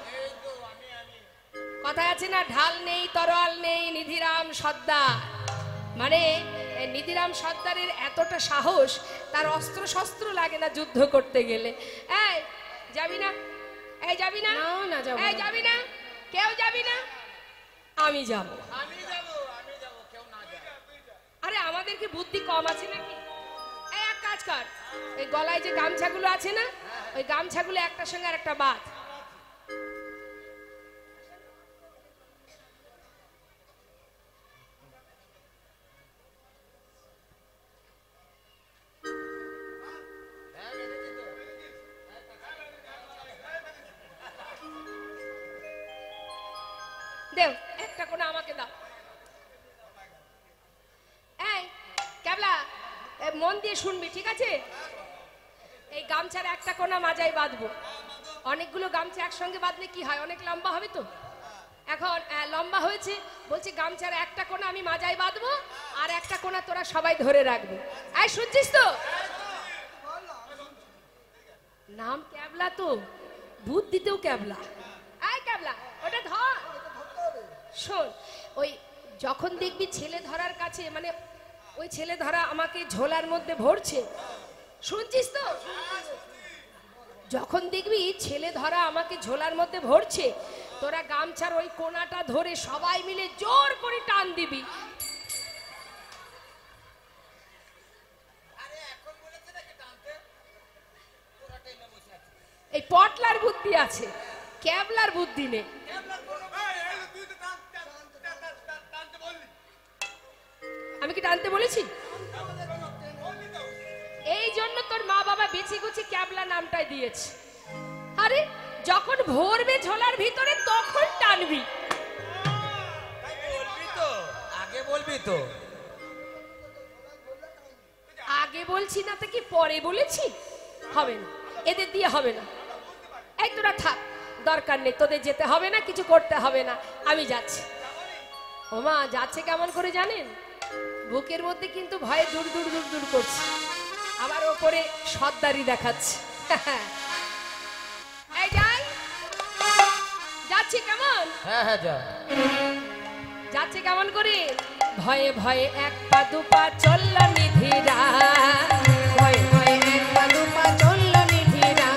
কথায় আছে না, ঢাল নেই তরোয়াল নেই নিধিরাম সর্দার। মানে নিধিরাম সর্দারের এতটা সাহস, তার অস্ত্র শস্ত্র লাগে না যুদ্ধ করতে গেলে। এই যাবি না? এই যাবি না? না যাবো এই যাবি না? কেউ যাবি না? আমি যাব। কেউ না যায়। আরে আমাদের কি বুদ্ধি কম আছে নাকি? এই এক কাজ কর, এই গলায় যে গামছাগুলো আছে না, ওই গামছাগুলো একটার সঙ্গে আর একটা বাঁধ। দেও একটা কোনা আমাকে দাও। এই ক্যাবলা, মন দিয়ে শুনবি ঠিক আছে? এই গামছার একটা কোনা মাজায় বাঁধবো। অনেকগুলো গামছা একসঙ্গে বাঁধলে কি হয়, অনেক লম্বা হবে তো। এখন লম্বা হয়েছে, বলছি গামছার একটা কোনা আমি মাজায় বাঁধবো, আর একটা কোনা তোরা সবাই ধরে রাখবে। এই শুনছিস তো? নাম ক্যাবলা তো, বুদ্ধিতেও ক্যাবলা। এই ক্যাবলা, ওটা ধর। শোন, ওই যখন দেখবি ছেলে ধরার কাছে, মানে ওই ছেলে ধরা আমাকে ঝোলার মধ্যে ভরছে, শুনছিস তো? যখন দেখবি ছেলে ধরা আমাকে ঝোলার মধ্যে ভরছে, তোরা গামছার ওই কোনাটা ধরে সবাই মিলে জোর করে টান দিবি। এই পটলার বুদ্ধি আছে, ক্যাবলার বুদ্ধি নেই। আমি কি টানতে বলেছি? এই জন্য তোর মা বাবা বেছে গুছি ক্যাবলা নামটাই দিয়েছে। আরে যখন ভরবে ঝোলার ভিতরে তখন টানবি। আগে বলবি তো। আগে বলছি না তো কি পরে বলেছি? হবে না, এদের দিয়ে হবে না। এই তোরা থাক, দরকার নেই, তোদের যেতে হবে না, কিছু করতে হবে না, আমি যাচ্ছি। ওমা যাচ্ছে কেমন করে জানেন? বুকের মধ্যে কিন্তু ভয়ে দূর দূর দূর দূর করছে, আবার ওপরে সর্দারি দেখাচ্ছে। এই যাই, যাচ্ছে কেমন? হ্যাঁ হ্যাঁ যা। যাচ্ছে কেমন করে? ভয়ে ভয়ে এক পা দু পা চলল নিধিরা, ভয়ে ভয়ে এক পা দু পা চলল নিধিরা।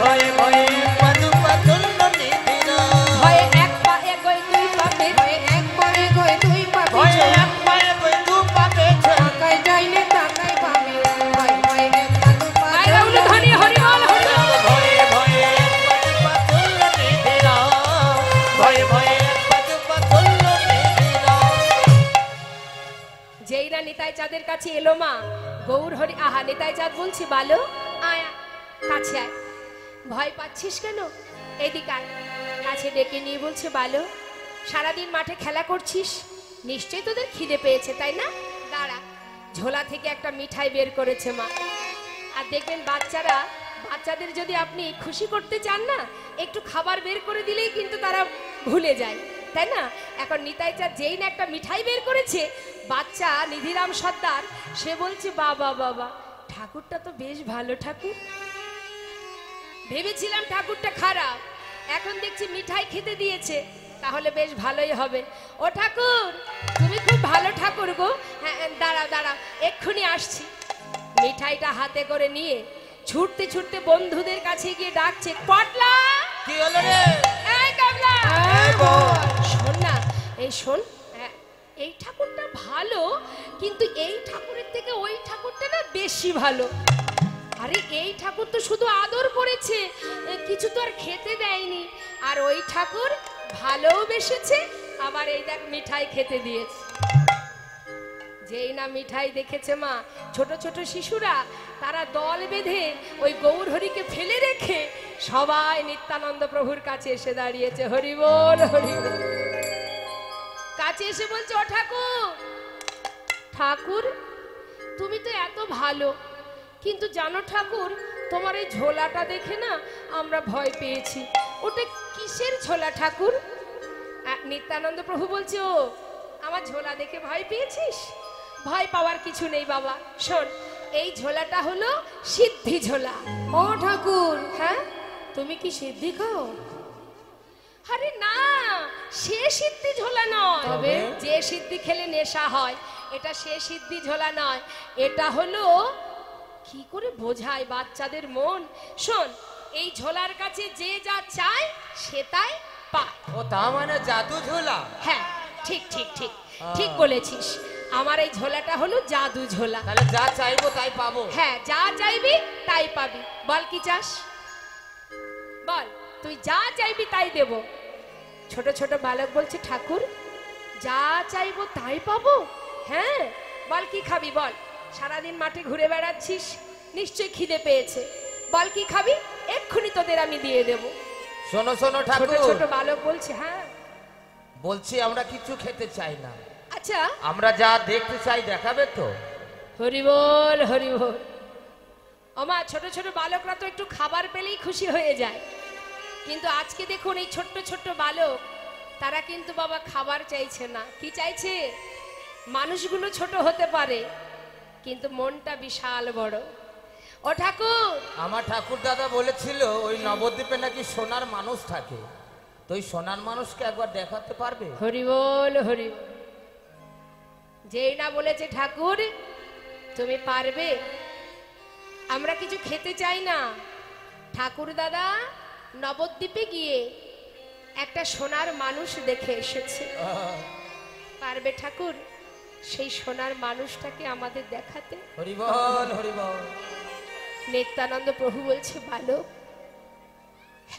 ভয়ে ভয়ে পাদুপা চলল নিধিরা। ভয়ে এক পা এগোয় দুই পা পেছনে, ভয়ে এক পরে গয়ে দুই পা ভয়ে পিছনে। এক পায়ে গই দু পা পেছনে। তাকাই যাইলে তাকাই পাবে। ভয়ে ভয়ে এক পা দু পা আয় রাউলু ধানি হরিবল হরিবল। ভয়ে ভয়ে পাদুপা চলল নিধিরা। ভয়ে ভয়ে পাদুপা চলল নিধিরা। যেই না নিতাই চাঁদের কাছে এলো মা গৌর হরি, আহা নিতাই চাঁদ বলছি বালো আয় কাছে আয়। ভয় পাচ্ছিস কেন? এদিকে আয়। কাছে ডেকে নিয়ে বলছে বালো, সারাদিন মাঠে খেলা করছিস, নিশ্চয়ই তোদের খিদে পেয়েছে তাই না? দাঁড়া, ঝোলা থেকে একটা মিঠাই বের করেছে মা। আর দেখবেন বাচ্চাদের যদি আপনি খুশি করতে চান না, একটু খাবার বের করে দিলেই কিন্তু তারা ভুলে যায়, তাই না? এখন নিতাই চাঁদ যেই না একটা মিঠাই বের করেছে, বাচ্চা নিধিরাম সর্দার সে বলছে বাবা বাবা, ঠাকুরটা তো বেশ ভালো ঠাকুর। ভেবেছিলাম ঠাকুরটা খারাপ, এখন দেখছি মিঠাই খেতে দিয়েছে, তাহলে বেশ ভালোই হবে। ও ঠাকুর, তুমি খুব ভালো ঠাকুর গো। হ্যাঁ দাঁড়াও দাঁড়াও, এক্ষুনি আসছি। মিঠাইটা হাতে করে নিয়ে ছুটতে ছুটতে বন্ধুদের কাছে গিয়ে ডাকছে, পটলা। কি হলো রে? এই কাবলা, এই বল। শোন না, এই শোন, এই ঠাকুরটা ভালো, কিন্তু এই ঠাকুরের থেকে ওই ঠাকুরটা না বেশি ভালো। আরে এই ঠাকুর তো শুধু আদর করেছে, কিছু তো আর খেতে দেয়নি। আর ওই ঠাকুর ভালোবেসেছে, আবার এই দেখ মিঠাই খেতে দিয়েছে। যেই না মিঠাই দেখেছে মা, ছোট ছোট শিশুরা তারা দল বেঁধে ওই গৌর হরিকে ফেলে রেখে সবাই নিত্যানন্দ প্রভুর কাছে এসে দাঁড়িয়েছে। হরি বল হরি বল। কাছে এসে বলছে, ও ঠাকুর, ঠাকুর তুমি তো এত ভালো, কিন্তু জানো ঠাকুর, তোমার এই ঝোলাটা দেখে না আমরা ভয় পেয়েছি। ওটা কিসের ঝোলা ঠাকুর? নিত্যানন্দ প্রভু বলছে, ও আমার ঝোলা দেখে ভয় পেয়েছিস? ভয় পাওয়ার কিছু নেই বাবা, শোন, এই ঝোলাটা হলো সিদ্ধি ঝোলা। ও ঠাকুর, হ্যাঁ, তুমি কি সিদ্ধি খাও? আরে না, সে সিদ্ধি ঝোলা নয়। তবে? যে সিদ্ধি খেলে নেশা হয়, এটা সে সিদ্ধি ঝোলা নয়। এটা হলো, কি করে বোঝায় বাচ্চাদের মন। শোন, এই ঝোলার কাছে যে যা চায় সে তাই পায়। ও তা মানে জাদু ঝোলা? হ্যাঁ, ঠিক ঠিক ঠিক ঠিক বলেছিস। আমার এই ঝোলাটা হলো জাদু ঝোলা। তাহলে যা চাইবো তাই পাবো? হ্যাঁ, যা চাইবি তাই পাবি। বল কি চাস, বল, তুই যা চাইবি তাই দেব। ছোট ছোট বালক বলছে, ঠাকুর যা চাইবো তাই পাবো? হ্যাঁ, বল কি খাবি বল। সারাদিন মাঠে ঘুরে বেড়াচ্ছিস, নিশ্চয়ই খিদে পেয়েছে। বল কি খাবি, এক্ষুনি তোদের আমি দিয়ে দেব। শোনো শোনো ছোট ঠাকুর, ছোট বালক বলছে, হ্যাঁ বলছি আমরা কিছু খেতে চাই না, আচ্ছা। আমরা যা দেখতে চাই দেখাবে তো? হরি বল হরি বল। ওমা, ছোট ছোট বালকরা তো একটু খাবার পেলেই খুশি হয়ে যায়, কিন্তু আজকে দেখুন এই ছোট্ট ছোট্ট বালক, তারা কিন্তু বাবা খাবার চাইছে না। কি চাইছে? মানুষগুলো ছোট হতে পারে, কিন্তু মনটা বিশাল বড়। ও ঠাকুর, আমার ঠাকুর দাদা বলেছিল ওই নবদ্বীপে নাকি সোনার মানুষ থাকে, তো ওই সোনার মানুষকে একবার দেখাতে পারবে? হরি বল হরি বল। যেই না বলেছে ঠাকুর তুমি পারবে, আমরা কিছু খেতে চাই না। ঠাকুর দাদা নবদ্বীপে গিয়ে একটা সোনার মানুষ দেখে এসেছে। পারবে ঠাকুর সেই সোনার মানুষটাকে আমাদের দেখাতে? হরি বল হরি বল। নিত্যানন্দ প্রভু বলছে, বালক,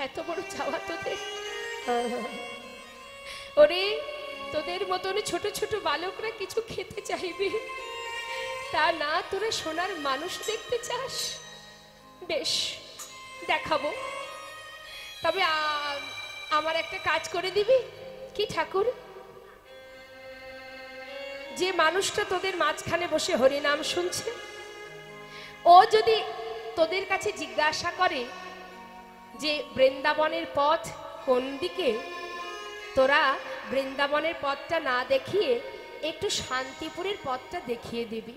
এত বড় চাওয়া তোদের? ওরে, তোদের মতন ছোট ছোট বালকরা কিছু খেতে চাইবে, তা না তোরা সোনার মানুষ দেখতে চাস? বেশ, দেখাবো। তবে আমার একটা কাজ করে দিবি? কি ঠাকুর? যে মানুষটা তোদের মাঝখানে বসে হরিনাম শুনছে, ও যদি তোদের কাছে জিজ্ঞাসা করে যে বৃন্দাবনের পথ কোন দিকে, তোরা বৃন্দাবনের পথটা না দেখিয়ে একটু শান্তিপুরের পথটা দেখিয়ে দিবি।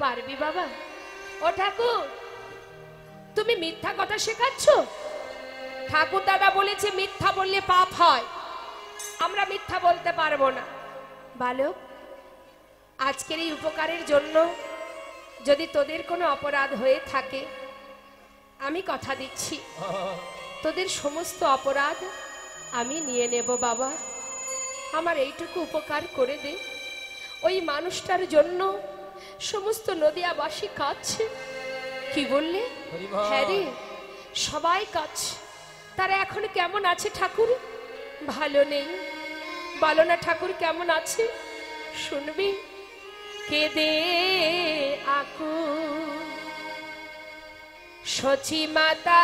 পারবি বাবা? ও ঠাকুর, তুমি মিথ্যা কথা শেখাচ্ছ? ঠাকুর দাদা বলেছে মিথ্যা বললে পাপ হয়, আমরা মিথ্যা বলতে পারবো না। বালক, আজকের এই উপকারের জন্য যদি তোদের কোনো অপরাধ হয়ে থাকে, আমি কথা দিচ্ছি তোদের সমস্ত অপরাধ আমি নিয়ে নেব বাবা। আমার এইটুকু উপকার করে দে। ওই মানুষটার জন্য সমস্ত নদিয়াবাসী কাঁদছে। কি বললে? হ্যাঁ রে, সবাই কাঁদছে। তারা এখন কেমন আছে ঠাকুর? ভালো নেই। বলো না ঠাকুর কেমন আছে? শুনবি? কেঁদে আকুল সচি মাতা,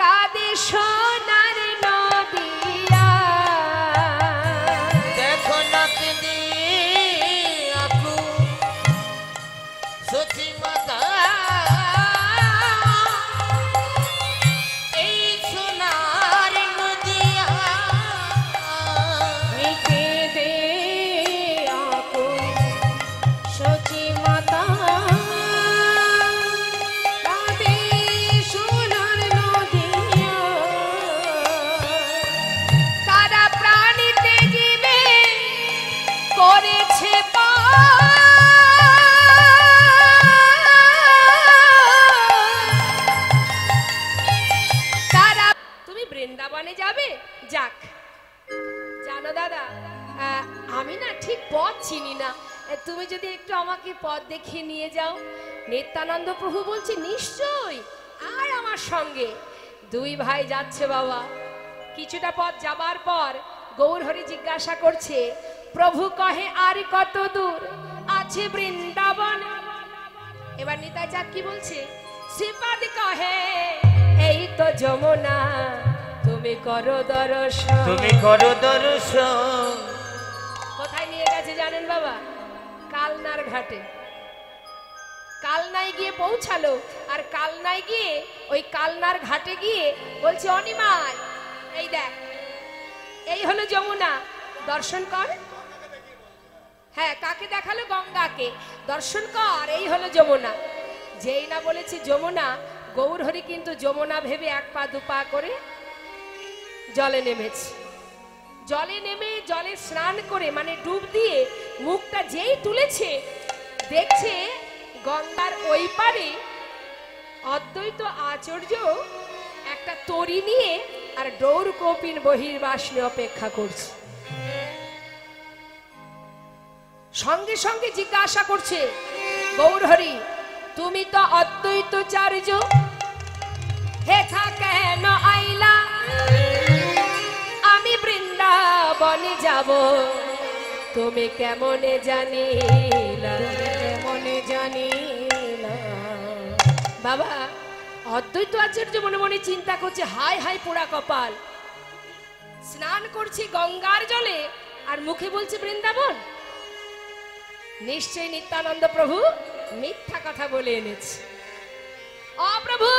কাঁদে সোনার নদিয়া। দেখো না কেঁদে আকুল সচি মাতা, এই সোনার নদিয়া। কেঁদে আকুল সচি মাতা, কাঁদে সোনার নদিয়া। তারা প্রাণীতে জীবে করেছে তারা। তুমি বৃন্দাবনে যাবে? যাক। জানো দাদা, আমি না ঠিক পথ চিনি না, তুমি যদি একটু আমাকে পথ দেখিয়ে নিয়ে যাও। নিত্যানন্দ প্রভু বলছে, নিশ্চয় আয় আমার সঙ্গে। দুই ভাই যাচ্ছে বাবা। কিছুটা পথ যাবার পর গৌরহরি জিজ্ঞাসা করছে, প্রভু কহে আর কত দূর আছে বৃন্দাবন? এবার নিতাই চাঁদ কি বলছে? শ্রীপাদ কহে এই তো যমুনা তুমি করো দর্শন। তুমি করো দর্শন। কোথায় নিয়ে গেছে জানেন বাবা? কালনার ঘাটে। কালনায় গিয়ে পৌঁছালো, আর কালনায় গিয়ে ওই কালনার ঘাটে গিয়ে বলছে অনিমাই এই দেখ এই হলো যমুনা, দর্শন কর। হ্যাঁ, কাকে দেখালো? গঙ্গাকে। দর্শন কর, এই হলো যমুনা। যেই না বলেছে যমুনা, গৌরহরি কিন্তু যমুনা ভেবে এক পা দু পা করে জলে নেমেছে। জলে নেমে জলে স্নান করে মানে ডুব দিয়ে মুখটা যেই তুলেছে, দেখছে গঙ্গার ওই পারে অদ্বৈত আচার্য একটা তরি নিয়ে আর ডৌর কপিন বহির্বাস নিয়ে অপেক্ষা করছে। সঙ্গে সঙ্গে জিজ্ঞাসা করছে, গৌরহরি তুমি তো অদ্বৈতাচার্য, হেথা কেন আইলা? আমি বৃন্দাবনে যাব, তুমি কেমনে জানিলা? কেমনে জানিলা? বাবা, অদ্বৈত আচার্য মনে মনে চিন্তা করছে, হায় হায় পোড়া কপাল, স্নান করছি গঙ্গার জলে আর মুখে বলছে বৃন্দাবন। নিশ্চয়ই নিত্যানন্দ প্রভু মিথ্যা কথা বলে এনেছে। প্রভু,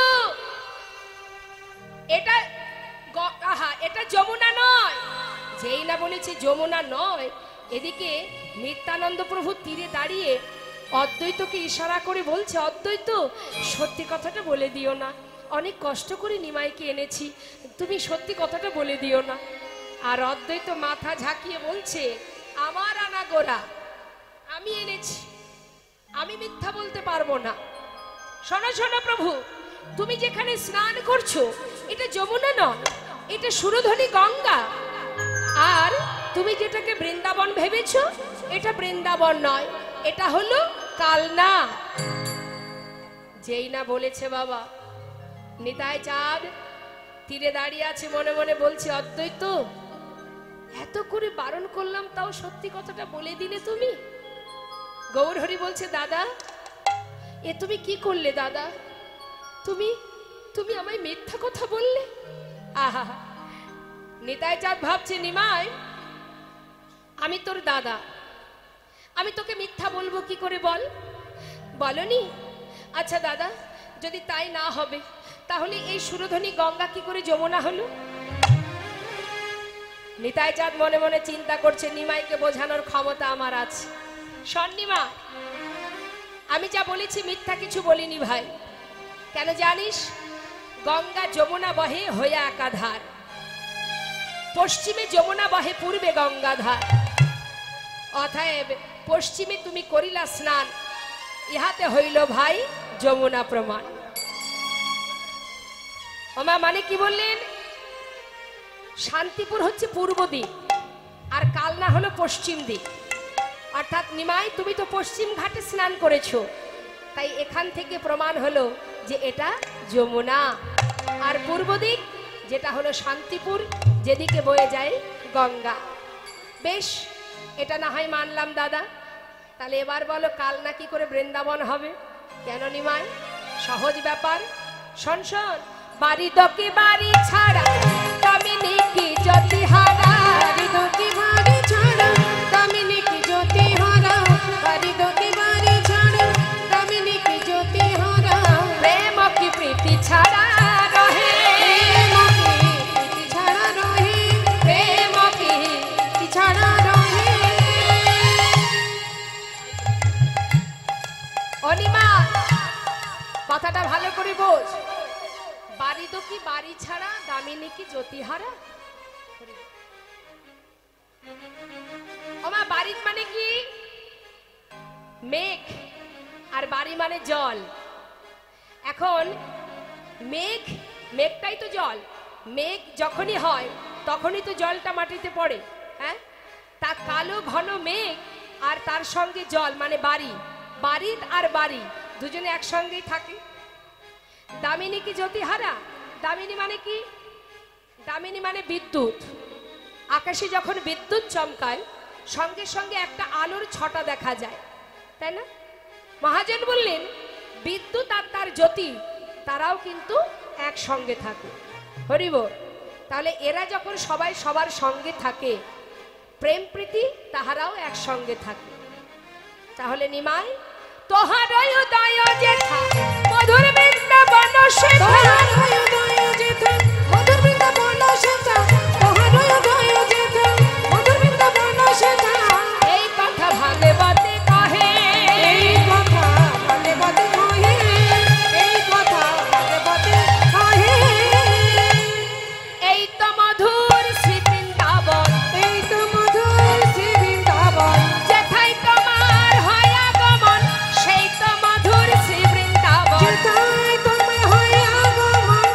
এটা এটা যমুনা নয়। যেই না বলেছে যমুনা নয়, এদিকে নিত্যানন্দ প্রভু তীরে দাঁড়িয়ে অদ্বৈতকে ইশারা করে বলছে, অদ্বৈত সত্যি কথাটা বলে দিও না, অনেক কষ্ট করে নিমাইকে এনেছি, তুমি সত্যি কথাটা বলে দিও না। আর অদ্বৈত মাথা ঝাঁকিয়ে বলছে, আমার আনা গোরা, আমি এনেছি, আমি মিথ্যা বলতে পারবো না। শোনো শোনো প্রভু, তুমি যেখানে স্নান করছো এটা যমুনা নয়, এটা সুরধনী গঙ্গা। আর তুমি যেটাকে বৃন্দাবন ভেবেছো এটা বৃন্দাবন নয়, এটা হলো কালনা। যেই না বলেছে বাবা, নিতাই চাঁদ তীরে দাঁড়িয়ে আছে, মনে মনে বলছে, অদ্বৈত এত করে বারণ করলাম তাও সত্যি কথাটা বলে দিলে তুমি। গৌরহরি বলছে, দাদা এ তুমি কি করলে দাদা? তুমি তুমি আমায় মিথ্যা কথা বললে। আহা, নিতাই চাঁদ ভাবছে, নিমাই আমি তোর দাদা, আমি তোকে মিথ্যা বলবো কি করে বল? বলনি? আচ্ছা দাদা, যদি তাই না হবে তাহলে এই সুরধনী গঙ্গা কি করে যমুনা হলো? নিতাই চাঁদ মনে মনে চিন্তা করছে, নিমাইকে বোঝানোর ক্ষমতা আমার আছে। স্বর্ণিমা, আমি যা বলেছি মিথ্যা কিছু বলিনি ভাই। কেন জানিস? গঙ্গা যমুনা বহে হইয়া একাধার, পশ্চিমে যমুনা বহে পূর্বে গঙ্গাধার। অতএব পশ্চিমে তুমি করিলা স্নান, ইহাতে হইল ভাই যমুনা প্রমাণ। ওমা মানে কি বললেন? শান্তিপুর হচ্ছে পূর্ব দিক আর কালনা হলো পশ্চিম দিক। অর্থাৎ নিমাই তুমি তো পশ্চিম ঘাটে স্নান করেছো, তাই এখান থেকে প্রমাণ হলো যে এটা যমুনা। আর পূর্ব দিক যেটা হলো শান্তিপুর, যেদিকে বয়ে যায় গঙ্গা। বেশ, এটা না হয় মানলাম দাদা, তাহলে এবার বলো কালনা কি করে বৃন্দাবন হবে? কেন নিমাই? সহজ ব্যাপার। শোন শোন, বাড়ি দকে বাড়ি ছাড়া কামিনী কি জ্যোতি হারা, বাড়ি দোকে বাড়ি ছাড়া কামিনী কি জ্যোতি হারা, বাড়ি দোকে বাড়ি ছাড়া কামিনী কি জ্যোতি হারা, প্রেম কি প্রীতি ছাড়া রহে, প্রীতি ছাড়া রহে, প্রেম কি প্রীতি ছাড়া রহে। অনিমা কথাটা ভালো করে বোঝ। বাড়ি তো কি বাড়ি ছাড়া, দামিনী কি জ্যোতিহারা। ওমা বাড়ির মানে কি? মেঘ, আর বাড়ি মানে জল। এখন মেঘ, মেঘটাই তো জল। মেঘ যখনই হয় তখনই তো জলটা মাটিতে পড়ে। হ্যাঁ, তা কালো ঘন মেঘ আর তার সঙ্গে জল মানে বাড়ি, বাড়ি আর বাড়ি দুজনে একসঙ্গেই থাকে। দামিনী কি জ্যোতিহারা, দামিনী মানে কি? দামিনী মানে বিদ্যুৎ। আকাশে যখন বিদ্যুৎ চমকায় সঙ্গে সঙ্গে একটা আলোর ছটা দেখা যায়, তাই না? মহাজন বললেন বিদ্যুৎ আর তার জ্যোতি তারাও কিন্তু একসঙ্গে থাকে। হরি বল। তাহলে এরা যখন সবাই সবার সঙ্গে থাকে, প্রেম প্রীতি তাহারাও একসঙ্গে থাকে। তাহলে নিমাই তোহারই উদয় যেথা মধুর বৃন্দাবন সেথা, তোহারই উদয় যেথা মধুর বৃন্দাবন সেথা, তোহারই উদয় যেথা মধুর বৃন্দাবন সেথা। এই কথা ভাগবতে কহে, এই কথা ভাগবতে কহে, এই কথা ভাগবতে কহে। এই তো মধুর শ্রী বৃন্দাবন, এই তো মধুর শ্রী বৃন্দাবন, যেথায় তোমার হয় আগমন, সেই তো মধুর শ্রী বৃন্দাবন, যেথায় তোমার হয় আগমন,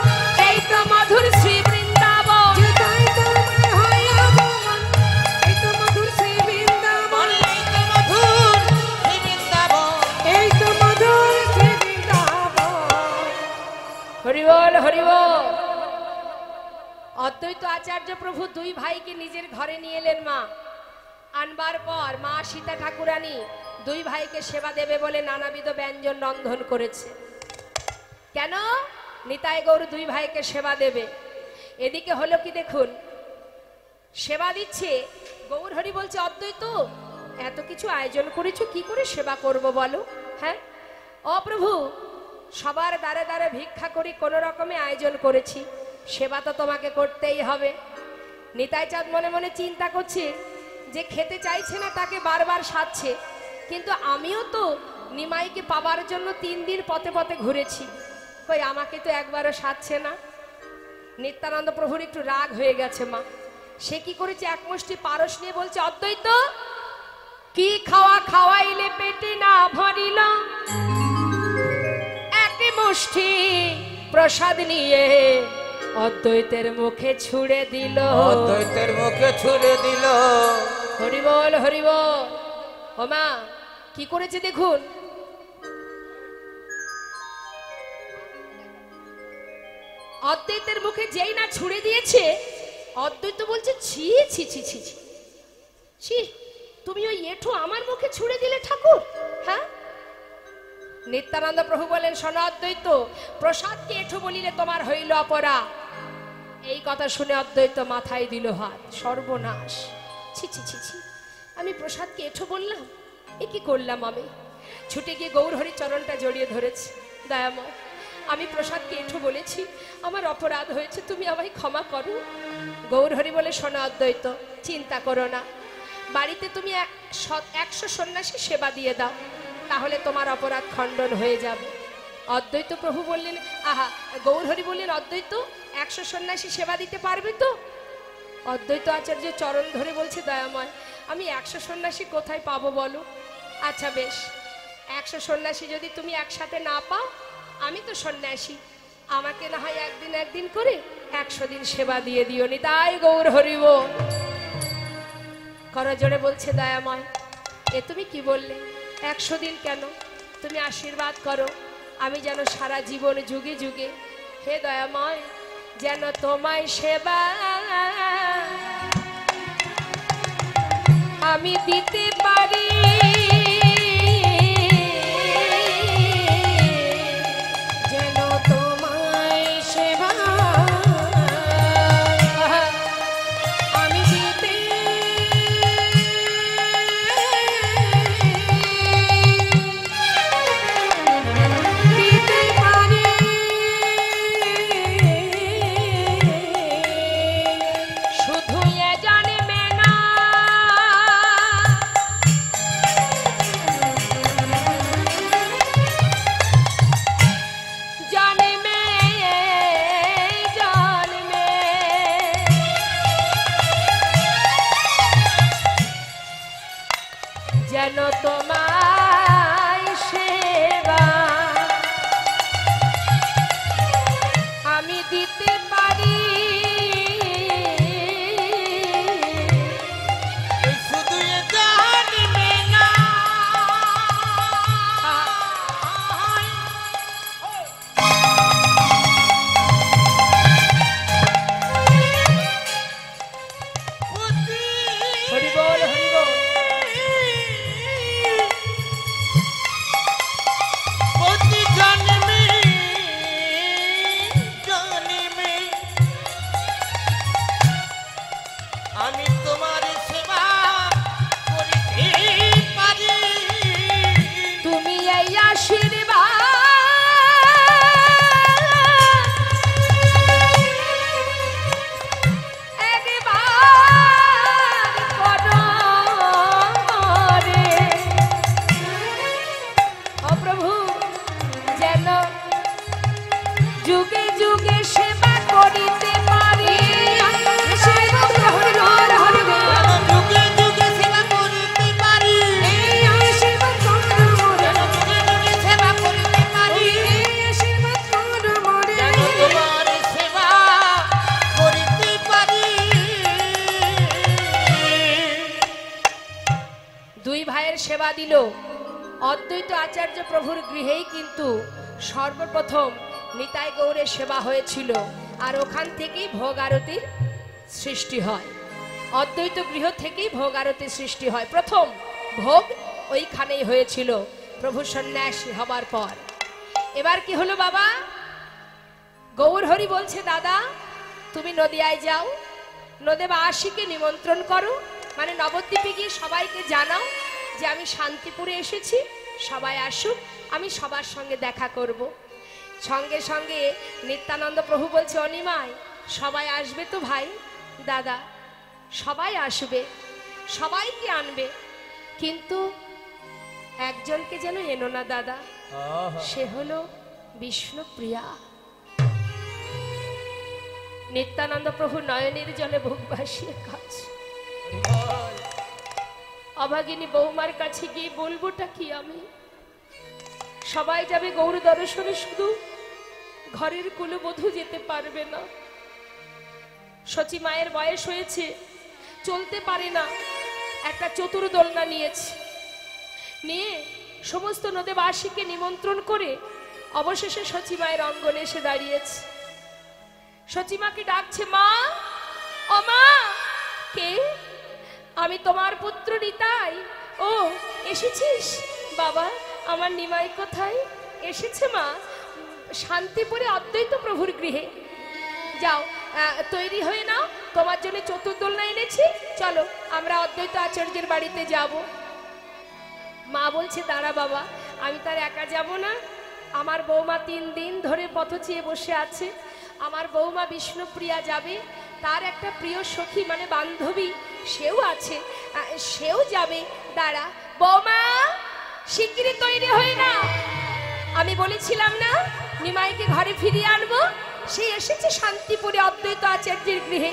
এই তো মধুর শ্রী বৃন্দাবন, যেথায় তোমার হয় আগমন, এই তো মধুর শ্রী বৃন্দাবন, এই তো মধুর শ্রী বৃন্দাবন। এই তো মধুর শ্রী বৃন্দাবন। হরি বল হরি বল। অদ্বৈত আচার্য প্রভু দুই ভাইকে নিজের ঘরে নিয়ে এলেন মা। আনবার পর মা সীতা ঠাকুরানী দুই ভাইকে সেবা দেবে বলে নানাবিধ ব্যঞ্জন রন্ধন করেছে। কেন? নিতাই গৌর দুই ভাইকে সেবা দেবে। এদিকে হলো কি দেখুন, সেবা দিচ্ছে, গৌর হরি বলছে অদ্বৈত এত কিছু আয়োজন করেছো, কি করে সেবা করব বলো? হ্যাঁ ও প্রভু, সবার দ্বারে দ্বারে ভিক্ষা করি, কোনো রকমে আয়োজন করেছি, সেবা তো তোমাকে করতেই হবে। নিতাই চাঁদ মনে মনে চিন্তা করছে যে খেতে চাইছে না তাকে বারবার সাধছে, কিন্তু আমিও তো নিমাইকে পাবার জন্য 3 দিন পথে পথে ঘুরেছি, কই আমাকে তো একবারও সাধছে না। নিত্যানন্দ প্রভুর একটু রাগ হয়ে গেছে মা। সে কি করেছে, এক মুষ্টি পারস নিয়ে বলছে অদ্বৈত কি খাওয়া খাওয়াইলে পেটে না ভরিল, এক মুষ্টি প্রসাদ নিয়ে অদ্বৈতের মুখে ছুঁড়ে দিল। অদ্বৈতের মুখে ছুড়ে দিল। হরি বল হরি বল। ও মা কি করেছে দেখুন, অদ্বৈতের মুখে যেই না ছুঁড়ে দিয়েছে, অদ্বৈত বলছে ছি ছি ছি ছি ছি ছি, তুমি ওই এঁঠো আমার মুখে ছুঁড়ে দিলে ঠাকুর? হ্যাঁ। নিত্যানন্দ প্রভু বলেন শোনো অদ্বৈত, প্রসাদকে এঁঠো বলিলে তোমার হইল অপরাধ। এই কথা শুনে অদ্বৈত মাথায় দিল হাত, সর্বনাশ, ছি ছি ছি ছি, আমি প্রসাদকে এঁঠো বললাম, এ কি করলাম আমি? ছুটে গিয়ে গৌরহরি চরণটা জড়িয়ে ধরেছে, দয়াময় আমি প্রসাদকে এঁঠো বলেছি, আমার অপরাধ হয়েছে, তুমি আমায় ক্ষমা করো। গৌরহরি বলে শোনো অদ্বৈত, চিন্তা করো না, বাড়িতে তুমি 100 সন্ন্যাসী সেবা দিয়ে দাও, তাহলে তোমার অপরাধ খণ্ডন হয়ে যাবে। অদ্বৈত প্রভু বললেন, আহা, গৌরহরি বললেন অদ্বৈত 100 সন্ন্যাসী সেবা দিতে পারবে তো? অদ্বৈত আচার্য চরণ ধরে বলছে দয়াময় আমি 100 সন্ন্যাসী কোথায় পাবো বলো? আচ্ছা বেশ, 100 সন্ন্যাসী যদি তুমি একসাথে না পাও, আমি তো সন্ন্যাসী, আমাকে না হয় একদিন করে 100 দিন সেবা দিয়ে দিও নি। তাই গৌর হরিব করজোড়ে বলছে দয়াময় এ তুমি কি বললে? 100 দিন কেন, তুমি আশীর্বাদ করো আমি যেন সারা জীবন যুগে যুগে, হে দয়াময়, যেন তোমায় সেবা আমি দিতে পারি, যেন তোমায় সেবা আমি দিতে পারি। শুধু এ জন্মে না অদ্বৈত আচার্য প্রভুর গৃহেই কিন্তু সর্বপ্রথম নিতাই গৌরের সেবা হয়েছিল, আর ওখান থেকেই ভোগ আরতির সৃষ্টি হয়। অদ্বৈত গৃহ থেকেই ভোগ আরতির সৃষ্টি হয়। প্রথম ভোগ ওইখানেই হয়েছিল প্রভু সন্ন্যাসী হবার পর। এবার কি হলো বাবা? গৌর হরি বলছে, দাদা তুমি নদিয়ায় যাও, নদেবাসীকে নিমন্ত্রণ করো, মানে নবদ্বীপে গিয়ে সবাইকে জানাও যে আমি শান্তিপুরে এসেছি, সবাই আসুক, আমি সবার সঙ্গে দেখা করব। সঙ্গে সঙ্গে নিত্যানন্দ প্রভু বলছে, অনিমাই সবাই আসবে তো ভাই? দাদা সবাই আসবে, সবাইকে আনবে, কিন্তু একজনকে যেন এনো না দাদা, সে হলো বিষ্ণুপ্রিয়া। নিত্যানন্দ প্রভু নয়নের জলে বুক ভাসিয়ে কাঁদছে। অভাগিনী বৌমার কাছে গিয়ে বলবোটা কি আমি? সবাই যাবে গৌর দর্শনে, শুধু ঘরের কুলবধূ যেতে পারবে না। সচি মায়ের বয়স হয়েছে, চলতে পারে না, একটা চতুর দোলনা নিয়েছে, নিয়ে সমস্ত নদেবাসীকে নিমন্ত্রণ করে অবশেষে সচি মায়ের অঙ্গনে এসে দাঁড়িয়েছে। সচিমাকে ডাকছে, মা, ও মা। কে? আমি তোমার পুত্র নিতাই। ও এসেছিস? বাবা আমার নিমাই কোথায়? এসেছে মা, শান্তিপুরে অদ্বৈত প্রভুর গৃহে। যাও তৈরি হয়ে নাও, তোমার জন্য চতুর্দোলনা এনেছি, চলো আমরা অদ্বৈত আচার্যের বাড়িতে যাব। মা বলছে, দাঁড়া বাবা, আমি তার একা যাব না, আমার বৌমা 3 দিন ধরে পথ চেয়ে বসে আছে, আমার বৌমা বিষ্ণুপ্রিয়া যাবে, তার একটা প্রিয় সখী মানে বান্ধবী সেও আছে, সেও যাবে। দাঁড়া বৌমা, শিগগিরই তৈরি হয়ে না। আমি বলেছিলাম না নিমাইকে ঘরে ফিরিয়ে আনবো, সে এসেছে শান্তিপুরে অদ্বৈত আচার্যের গৃহে।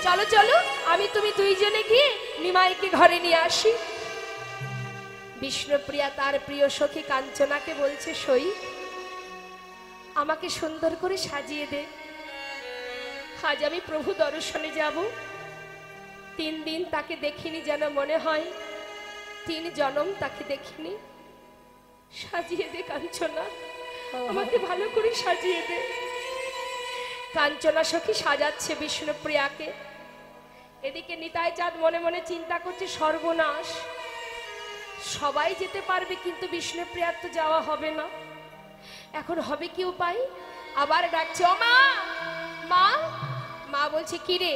চলো চলো, আমি তুমি দুইজনে গিয়ে নিমাইকে ঘরে নিয়ে আসি। বিষ্ণুপ্রিয়া তার প্রিয় সখী কাঞ্চনাকে বলছে, সই আমাকে সুন্দর করে সাজিয়ে দে, আজ আমি প্রভু দর্শনে যাব। 3 দিন তাকে দেখিনি, যেন মনে হয় 3 জনম তাকে দেখিনি। সাজিয়ে দে কাঞ্চনা, আমাকে ভালো করে সাজিয়ে দে। কাঞ্চনা সখী সাজাচ্ছে বিষ্ণুপ্রিয়াকে। এদিকে নিতাই চাঁদ মনে মনে চিন্তা করছে, সর্বনাশ, সবাই যেতে পারবে কিন্তু বিষ্ণুপ্রিয়ার তো যাওয়া হবে না, এখন হবে কি উপায়? আবার ডাকছে, ও মা, মা। মা বলছে, কি রে,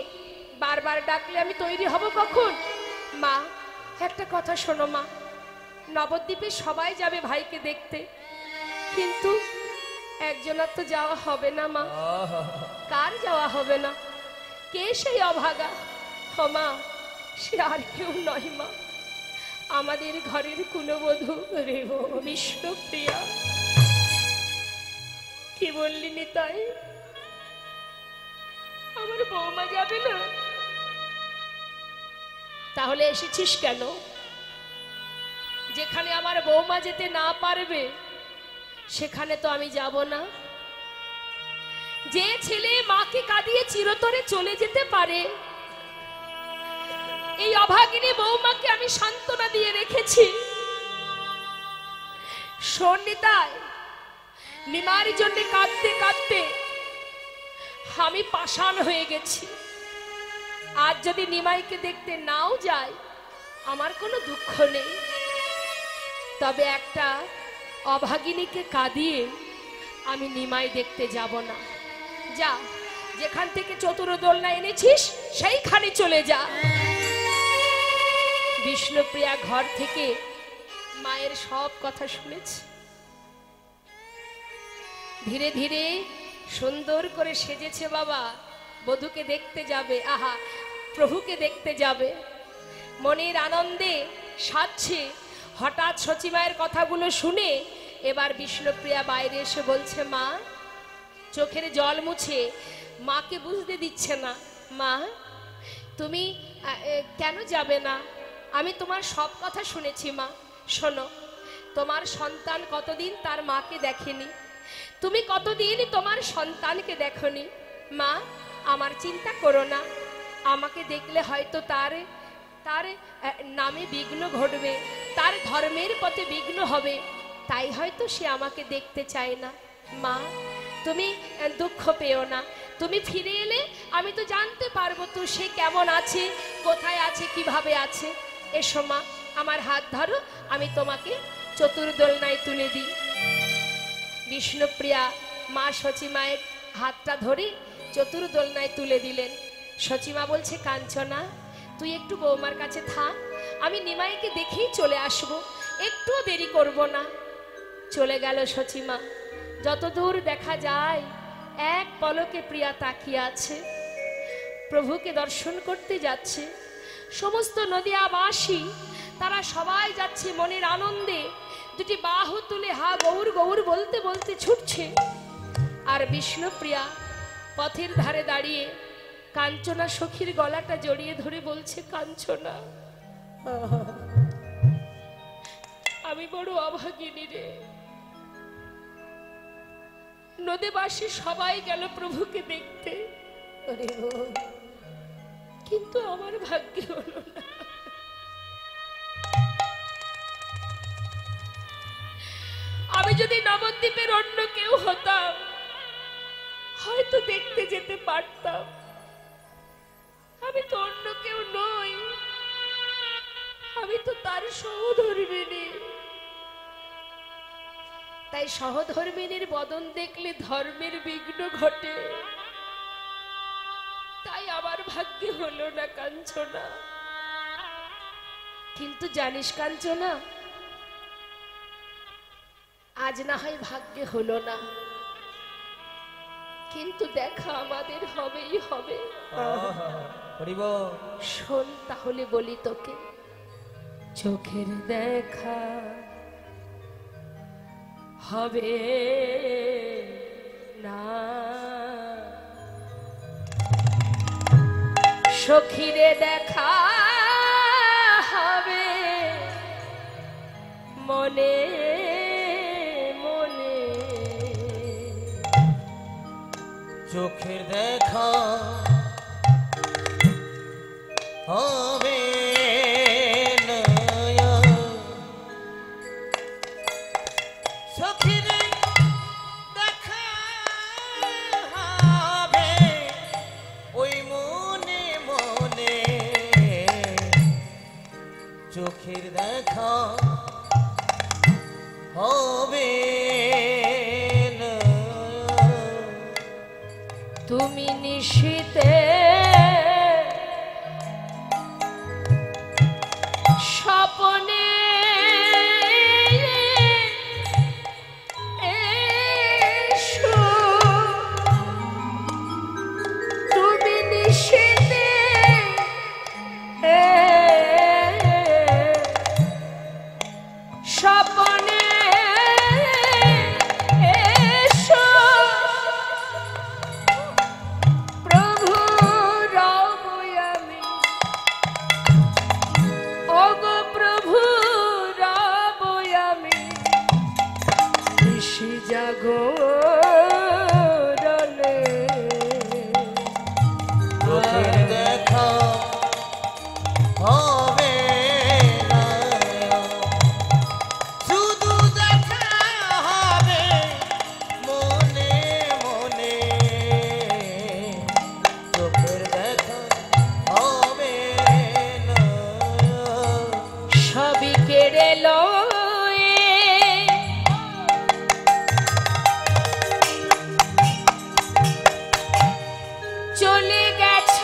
বারবার ডাকলে আমি তৈরি হব কখন? মা একটা কথা শোনো মা, নবদ্বীপে সবাই যাবে ভাইকে দেখতে, কিন্তু একজনের তো যাওয়া হবে না মা। কার যাওয়া হবে না? কে সেই অভাগা? ও মা, সে আর কেউ নয় মা, আমাদের ঘরের কুলবধূ রে বিষ্ণুপ্রিয়া। কি বললি নিতাই? আমার বৌমা যাবে না? তাহলে এসেছিস কেন? যেখানে আমার বৌমা যেতে না পারবে সেখানে তো আমি যাব না। যে ছেলে মাকে কাঁদিয়ে চিরতরে চলে যেতে পারে, এই অভাগিনী বৌমাকে আমি সান্ত্বনা দিয়ে রেখেছি। শোন নিতাই, নিমার জন্য কাঁদতে কাঁদতে আমি পাষাণ হয়ে গেছি। আজ যদি নিমাইকে দেখতে নাও যাই আমার কোনো দুঃখ নেই, তবে একটা অভাগিনীকে কাঁদিয়ে আমি নিমাই দেখতে যাব না। যা, যেখান থেকে চতুর্দোলনা এনেছিস সেইখানে চলে যা। বিষ্ণুপ্রিয়া ঘর থেকে মায়ের সব কথা শুনেছে। ধীরে ধীরে সুন্দর করে সেজেছে বাবা, বধূকে দেখতে যাবে, আহা প্রভুকে দেখতে যাবে, মনের আনন্দে সাজছে। হঠাৎ সচিমায়ের কথাগুলো শুনে এবার বিষ্ণুপ্রিয়া বাইরে এসে বলছে, মা, চোখের জল মুছে, মাকে বুঝতে দিচ্ছে না। মা তুমি কেন যাবে না? আমি তোমার সব কথা শুনেছি মা। শোনো, তোমার সন্তান কতদিন তার মাকে দেখেনি, তুমি কতদিন তোমার সন্তানকে দেখনি। মা আমার চিন্তা করো না, আমাকে দেখলে হয়তো তার নামে বিঘ্ন ঘটবে, তার ধর্মের পথে বিঘ্ন হবে, তাই হয়তো সে আমাকে দেখতে চায় না। মা, তুমি দুঃখ পেও না, তুমি ফিরে এলে আমি তো জানতে পারবো তো সে কেমন আছে, কোথায় আছে, কিভাবে আছে। এসো মা, আমার হাত ধরো, আমি তোমাকে চতুর্দোলনায় তুলে দিই। বিষ্ণুপ্রিয়া মা সচিমায়ের হাতটা ধরে চতুর্দোলনায় তুলে দিলেন। সচিমা বলছে, কাঞ্চনা তুই একটু বৌমার কাছে থাক, আমি নিমাইকে দেখেই চলে আসব, একটুও দেরি করব না। চলে গেল সচিমা। যতদূর দেখা যায় এক পলকে প্রিয়া তাকিয়ে আছে, প্রভুকে দর্শন করতে যাচ্ছে। সমস্ত নদিয়াবাসী তারা সবাই যাচ্ছে মনের আনন্দে, দুটি বাহু তুলে হা গৌর গৌর বলতে বলতে ছুটছে। আর বিষ্ণুপ্রিয়া পথের ধারে দাঁড়িয়ে কাঞ্চনা সখীর গলাটা জড়িয়ে ধরে বলছে, কাঞ্চনা আমি বড় অভাগিনী রে। নদীবাসী সবাই গেল প্রভুকে দেখতে, কিন্তু আমার ভাগ্যে হলো না। আমি যদি নবদ্বীপের অন্য কেউ হতাম হয়তো দেখতে যেতে পারতাম, আমি তো অন্য কেউ নই, আমি তো তার সহধর্মিণী। তাই সহধর্মিণীর বদন দেখলে ধর্মের বিঘ্ন ঘটে, তাই আমার ভাগ্যে হলো না কাঞ্চনা। কিন্তু জানিস কাঞ্চনা, আজ না হয় ভাগ্যে হলো না, কিন্তু দেখা আমাদের হবেই হবে। শোন তাহলে বলি তোকে, চোখের দেখা হবে না, সখীরে দেখা হবে মনে মনে, চোখের দেখা হবে না, সখীর দেখা হবে ওই মনে মনে, চোখের দেখা হবে না। তুমি নিশীতে স্বপ্নে এসো, তুমি নিশীতে স্বপ্নে এসো, প্রভু রব আমি, ওগো প্রভু রব আমি, নিশি জাগরণে। চোখের দেখা হবে না, শুধু দেখা হবে মনে মনে, চোখের দেখা হবে না। সবই কেড়ে লয়ে চলে গেছ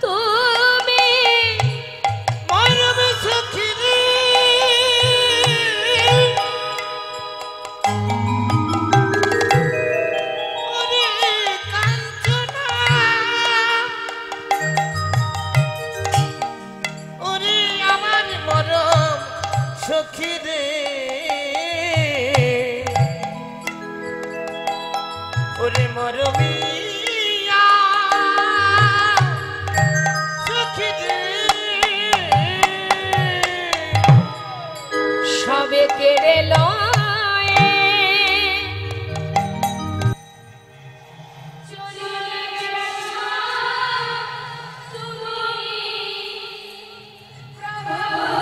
তুমি, মরম সখীরে ওরে কাঞ্চনা, ওরে আমার মরম সখীরে, ওরে মরমিয়া সখীরে, সবে কেড়ে লয়ে চলে গেছ তুমি, প্রভু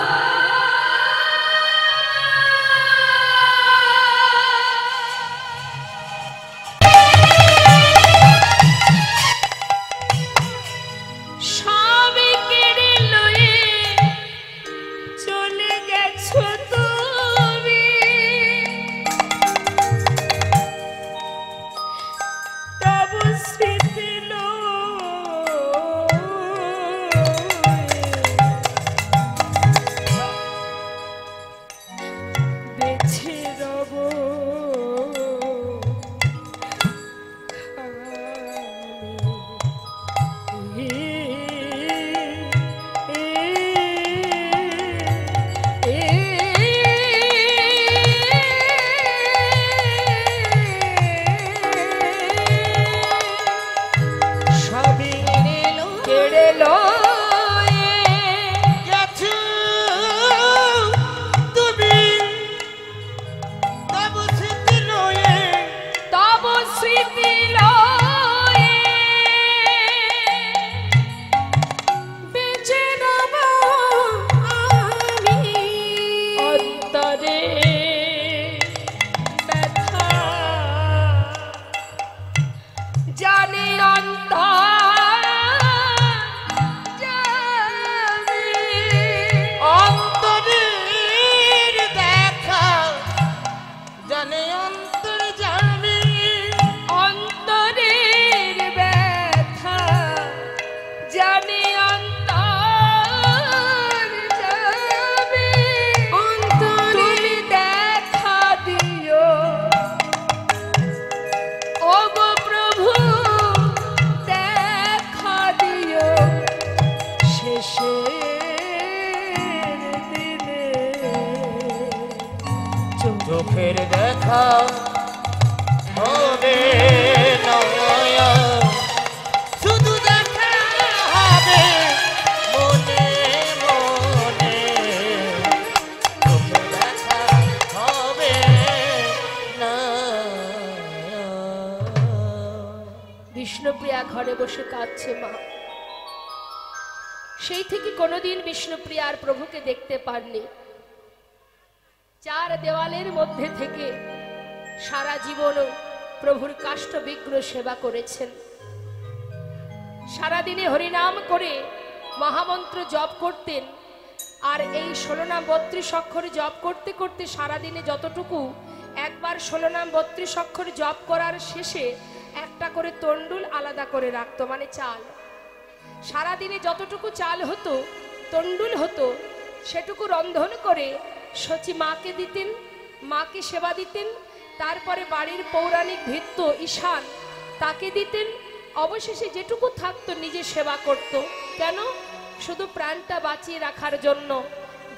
চোখের দেখা হবে নয়া, শুধু দেখা হবে মনে মনে, চোখের দেখা হবে না। বিষ্ণুপ্রিয়া ঘরে বসে কাঁদছে মা। সেই থেকে কোনোদিন বিষ্ণুপ্রিয়া আর প্রভুকে দেখতে পাননি। চার দেওয়ালের মধ্যে থেকে সারা জীবন প্রভুর কাষ্ঠ বিগ্রহ সেবা করেছেন। সারাদিনে হরিনাম করে মহামন্ত্র জপ করতেন। আর এই 16 নাম 32 অক্ষর জপ করতে করতে সারাদিনে যতটুকু, একবার 16 নাম 32 অক্ষর জপ করার শেষে একটা করে তন্ডুল আলাদা করে রাখতো, মানে চাল। সারাদিনে যতটুকু চাল হতো, তন্ডুল হতো, সেটুকু রন্ধন করে সচি মাকে দিতেন, মাকে সেবা দিতেন। তারপরে বাড়ির পৌরাণিক ভৃত্য ঈশান তাকে দিতেন। অবশেষে যেটুকু থাকতো নিজে সেবা করত। কেন? শুধু প্রাণটা বাঁচিয়ে রাখার জন্য,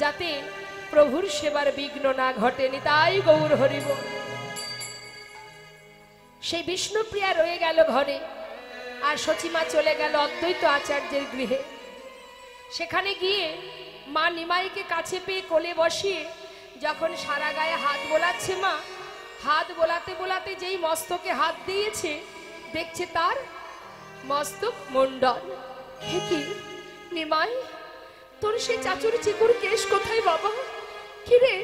যাতে প্রভুর সেবার বিঘ্ন না ঘটেনি। তাই গৌর হরিব। সেই বিষ্ণুপ্রিয়া রয়ে গেল ঘরে, আর সচিমা চলে গেল অদ্বৈত আচার্যের গৃহে। সেখানে গিয়ে মা নিমাইকে কাছে পেয়ে কোলে বসিয়ে যখন সারা গায়ে হাত বোলাচ্ছে, মা হাত বোলাতে বোলাতে যেই মস্তকে হাত দিয়েছে, দেখছে তার মস্তক মণ্ডল। হে কি নিমাই, তোর সে চাচুর চিকুর কেশ কোথায় বাবা? কিরে,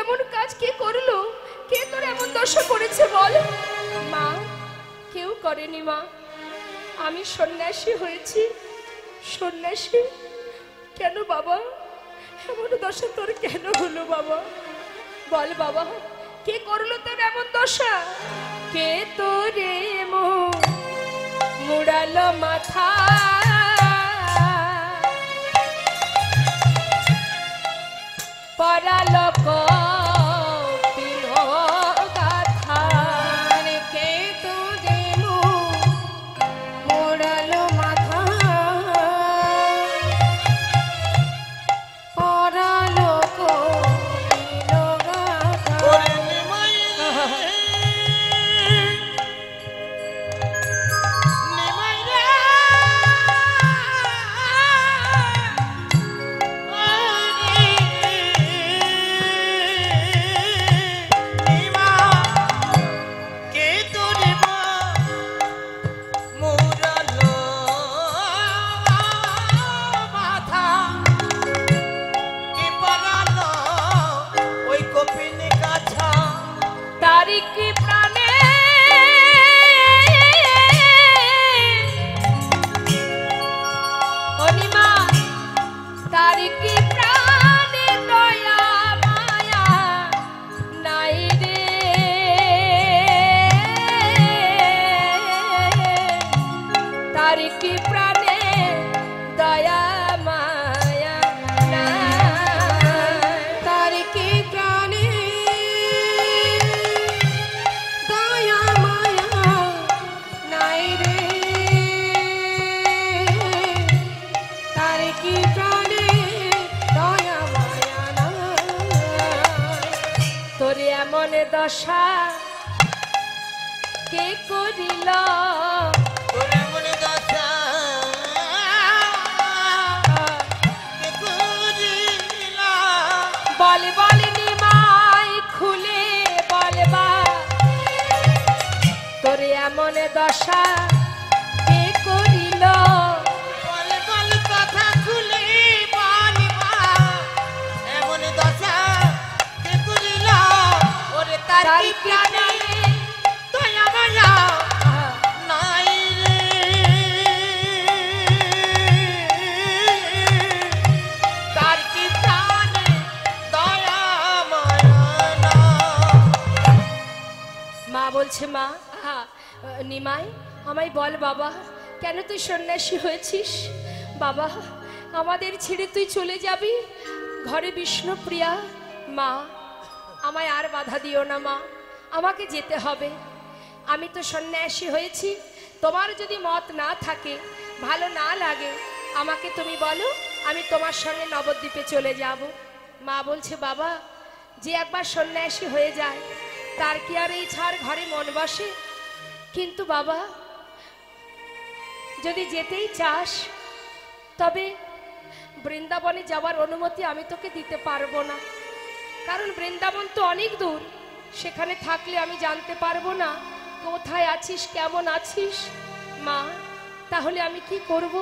এমন কাজ কে করলো? কে তোর এমন দশা করেছে বল? মা, কেউ করেনি মা, আমি সন্ন্যাসী হয়েছি। সন্ন্যাসী? কেন বাবা, এমন দশা তোর কেন হলো বাবা? বল বাবা, কে করলো তোর এমন দশা? কে তোরে মুড়ালো মাথা, পরালো দশা কে করিল? বল বল নিমাই, খুলে বলবা তোর এমন দশা কে করিল? বল বল কথা খুলে বলবা, এমন দশা কে করিল? ওরে তার কি প্রাণে দয়া মায়া নাই রে, তার কি প্রাণে দয়া মায়া না। মা বলছে, মা নিমাই আমায় বল বাবা, কেন তুই সন্ন্যাসী হয়েছিস? বাবা, আমাদের ছেড়ে তুই চলে যাবি? ঘরে বিষ্ণুপ্রিয়া। মা, আমায় আর বাধা দিও না মা, আমাকে যেতে হবে। আমি তো সন্ন্যাসী হয়েছি, তোমার যদি মত না থাকে, ভালো না লাগে, আমাকে তুমি বলো, আমি তোমার সঙ্গে নবদ্বীপে চলে যাব। মা বলছে, বাবা যে একবার সন্ন্যাসী হয়ে যায় তার কি আর এই ছাড় ঘরে মন বসে? কিন্তু বাবা, যদি যেতেই চাস তবে বৃন্দাবনে যাওয়ার অনুমতি আমি তোকে দিতে পারবো না, কারণ বৃন্দাবন তো অনেক দূর। সেখানে থাকলে আমি জানতে পারবো না কোথায় আছিস, কেমন আছিস। মা, তাহলে আমি কি করব?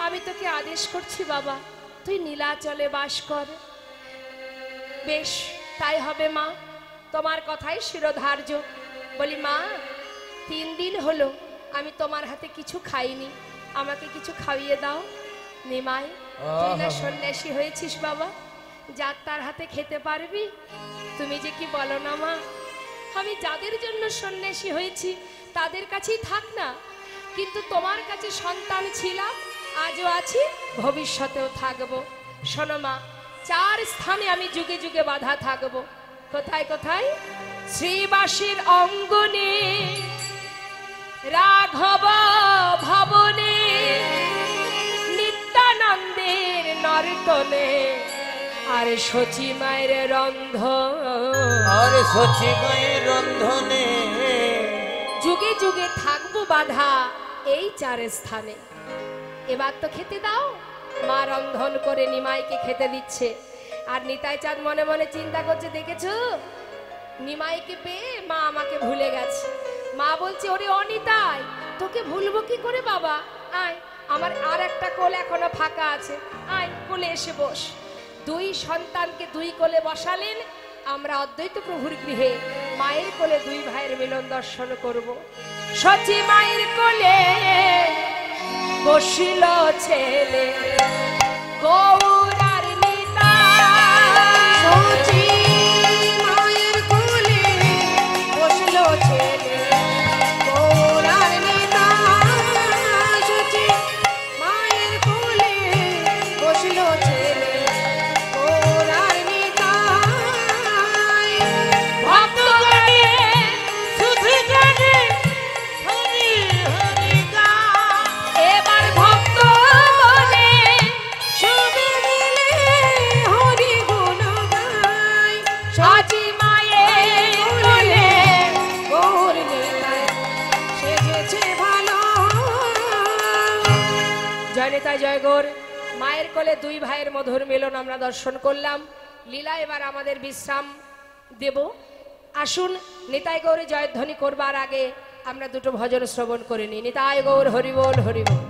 আমি তোকে আদেশ করছি বাবা, তুই নীলাচলে বাস কর। বেশ, তাই হবে মা, তোমার কথাই শিরোধার্য। বলি মা, 3 দিন হলো আমি তোমার হাতে কিছু খাইনি, আমাকে কিছু খাইয়ে দাও। নিমাই, তুই না সন্ন্যাসী হয়েছিস বাবা, যার তার হাতে খেতে পারবি? তুমি যে কি বলো না মা, আমি যাদের জন্য সন্ন্যাসী হয়েছি তাদের কাছেই থাক না, কিন্তু তোমার কাছে সন্তান ছিলাম, আজও আছি, ভবিষ্যতেও থাকবো। শোনো মা, 4 স্থানে আমি যুগে যুগে বাধা থাকবো। কোথায় কোথায়? শ্রীবাসীর অঙ্গনে, রাঘব ভবনে, নিত্যানন্দের নর্তনে, আর সচি মায়ের রন্ধনে। যুগে যুগে থাকবো বাধা এই 4 স্থানে। এবার তো খেতে দাও। মা রন্ধন করে নিমাইকে খেতে দিচ্ছে, আর নিতাই চাঁদ মনে মনে চিন্তা করছে, দেখেছো নিমাইকে পেয়ে মা আমাকে ভুলে গেছে। মা বলছে, ওরে অনিতাই, তোকে ভুলবো কি করে বাবা, আয়, আমার আর একটা কোল এখনো ফাঁকা আছে, আয় কোলে এসে বস। 2 সন্তানকে 2 কোলে বসালেন। আমরা অদ্বৈত প্রভুর গৃহে মায়ের কোলে 2 ভাইয়ের মিলন দর্শন করব। সচি মায়ের কোলে বসিল ছেলে, গৌর আর নিতাই। সচি মায়ের কোলে বসল ছেলে, গৌর আর নিতাই। সচি মায়ের কোলে বসল ছেলে, গৌর আর নিতাই। ভক্তগণে শুধু জানে হরি হরি গান। এবার ভক্ত মনে সবে মিলে হরি গুণ গায়। সচি মায়ের কোলে গৌর নিতাই সেজেছে ভালো। জয় নিতাই জয় গৌর। মায়ের কোলে 2 ভাইয়ের মধুর মিলন আমরা দর্শন করলাম। লীলা এবার আমাদের বিশ্রাম দেব। আসুন, নিতাই গৌরে জয়ধ্বনি করবার আগে আমরা 2টো ভজন শ্রবণ করে নিই। নিতাই গৌর হরিবোল হরিবোল।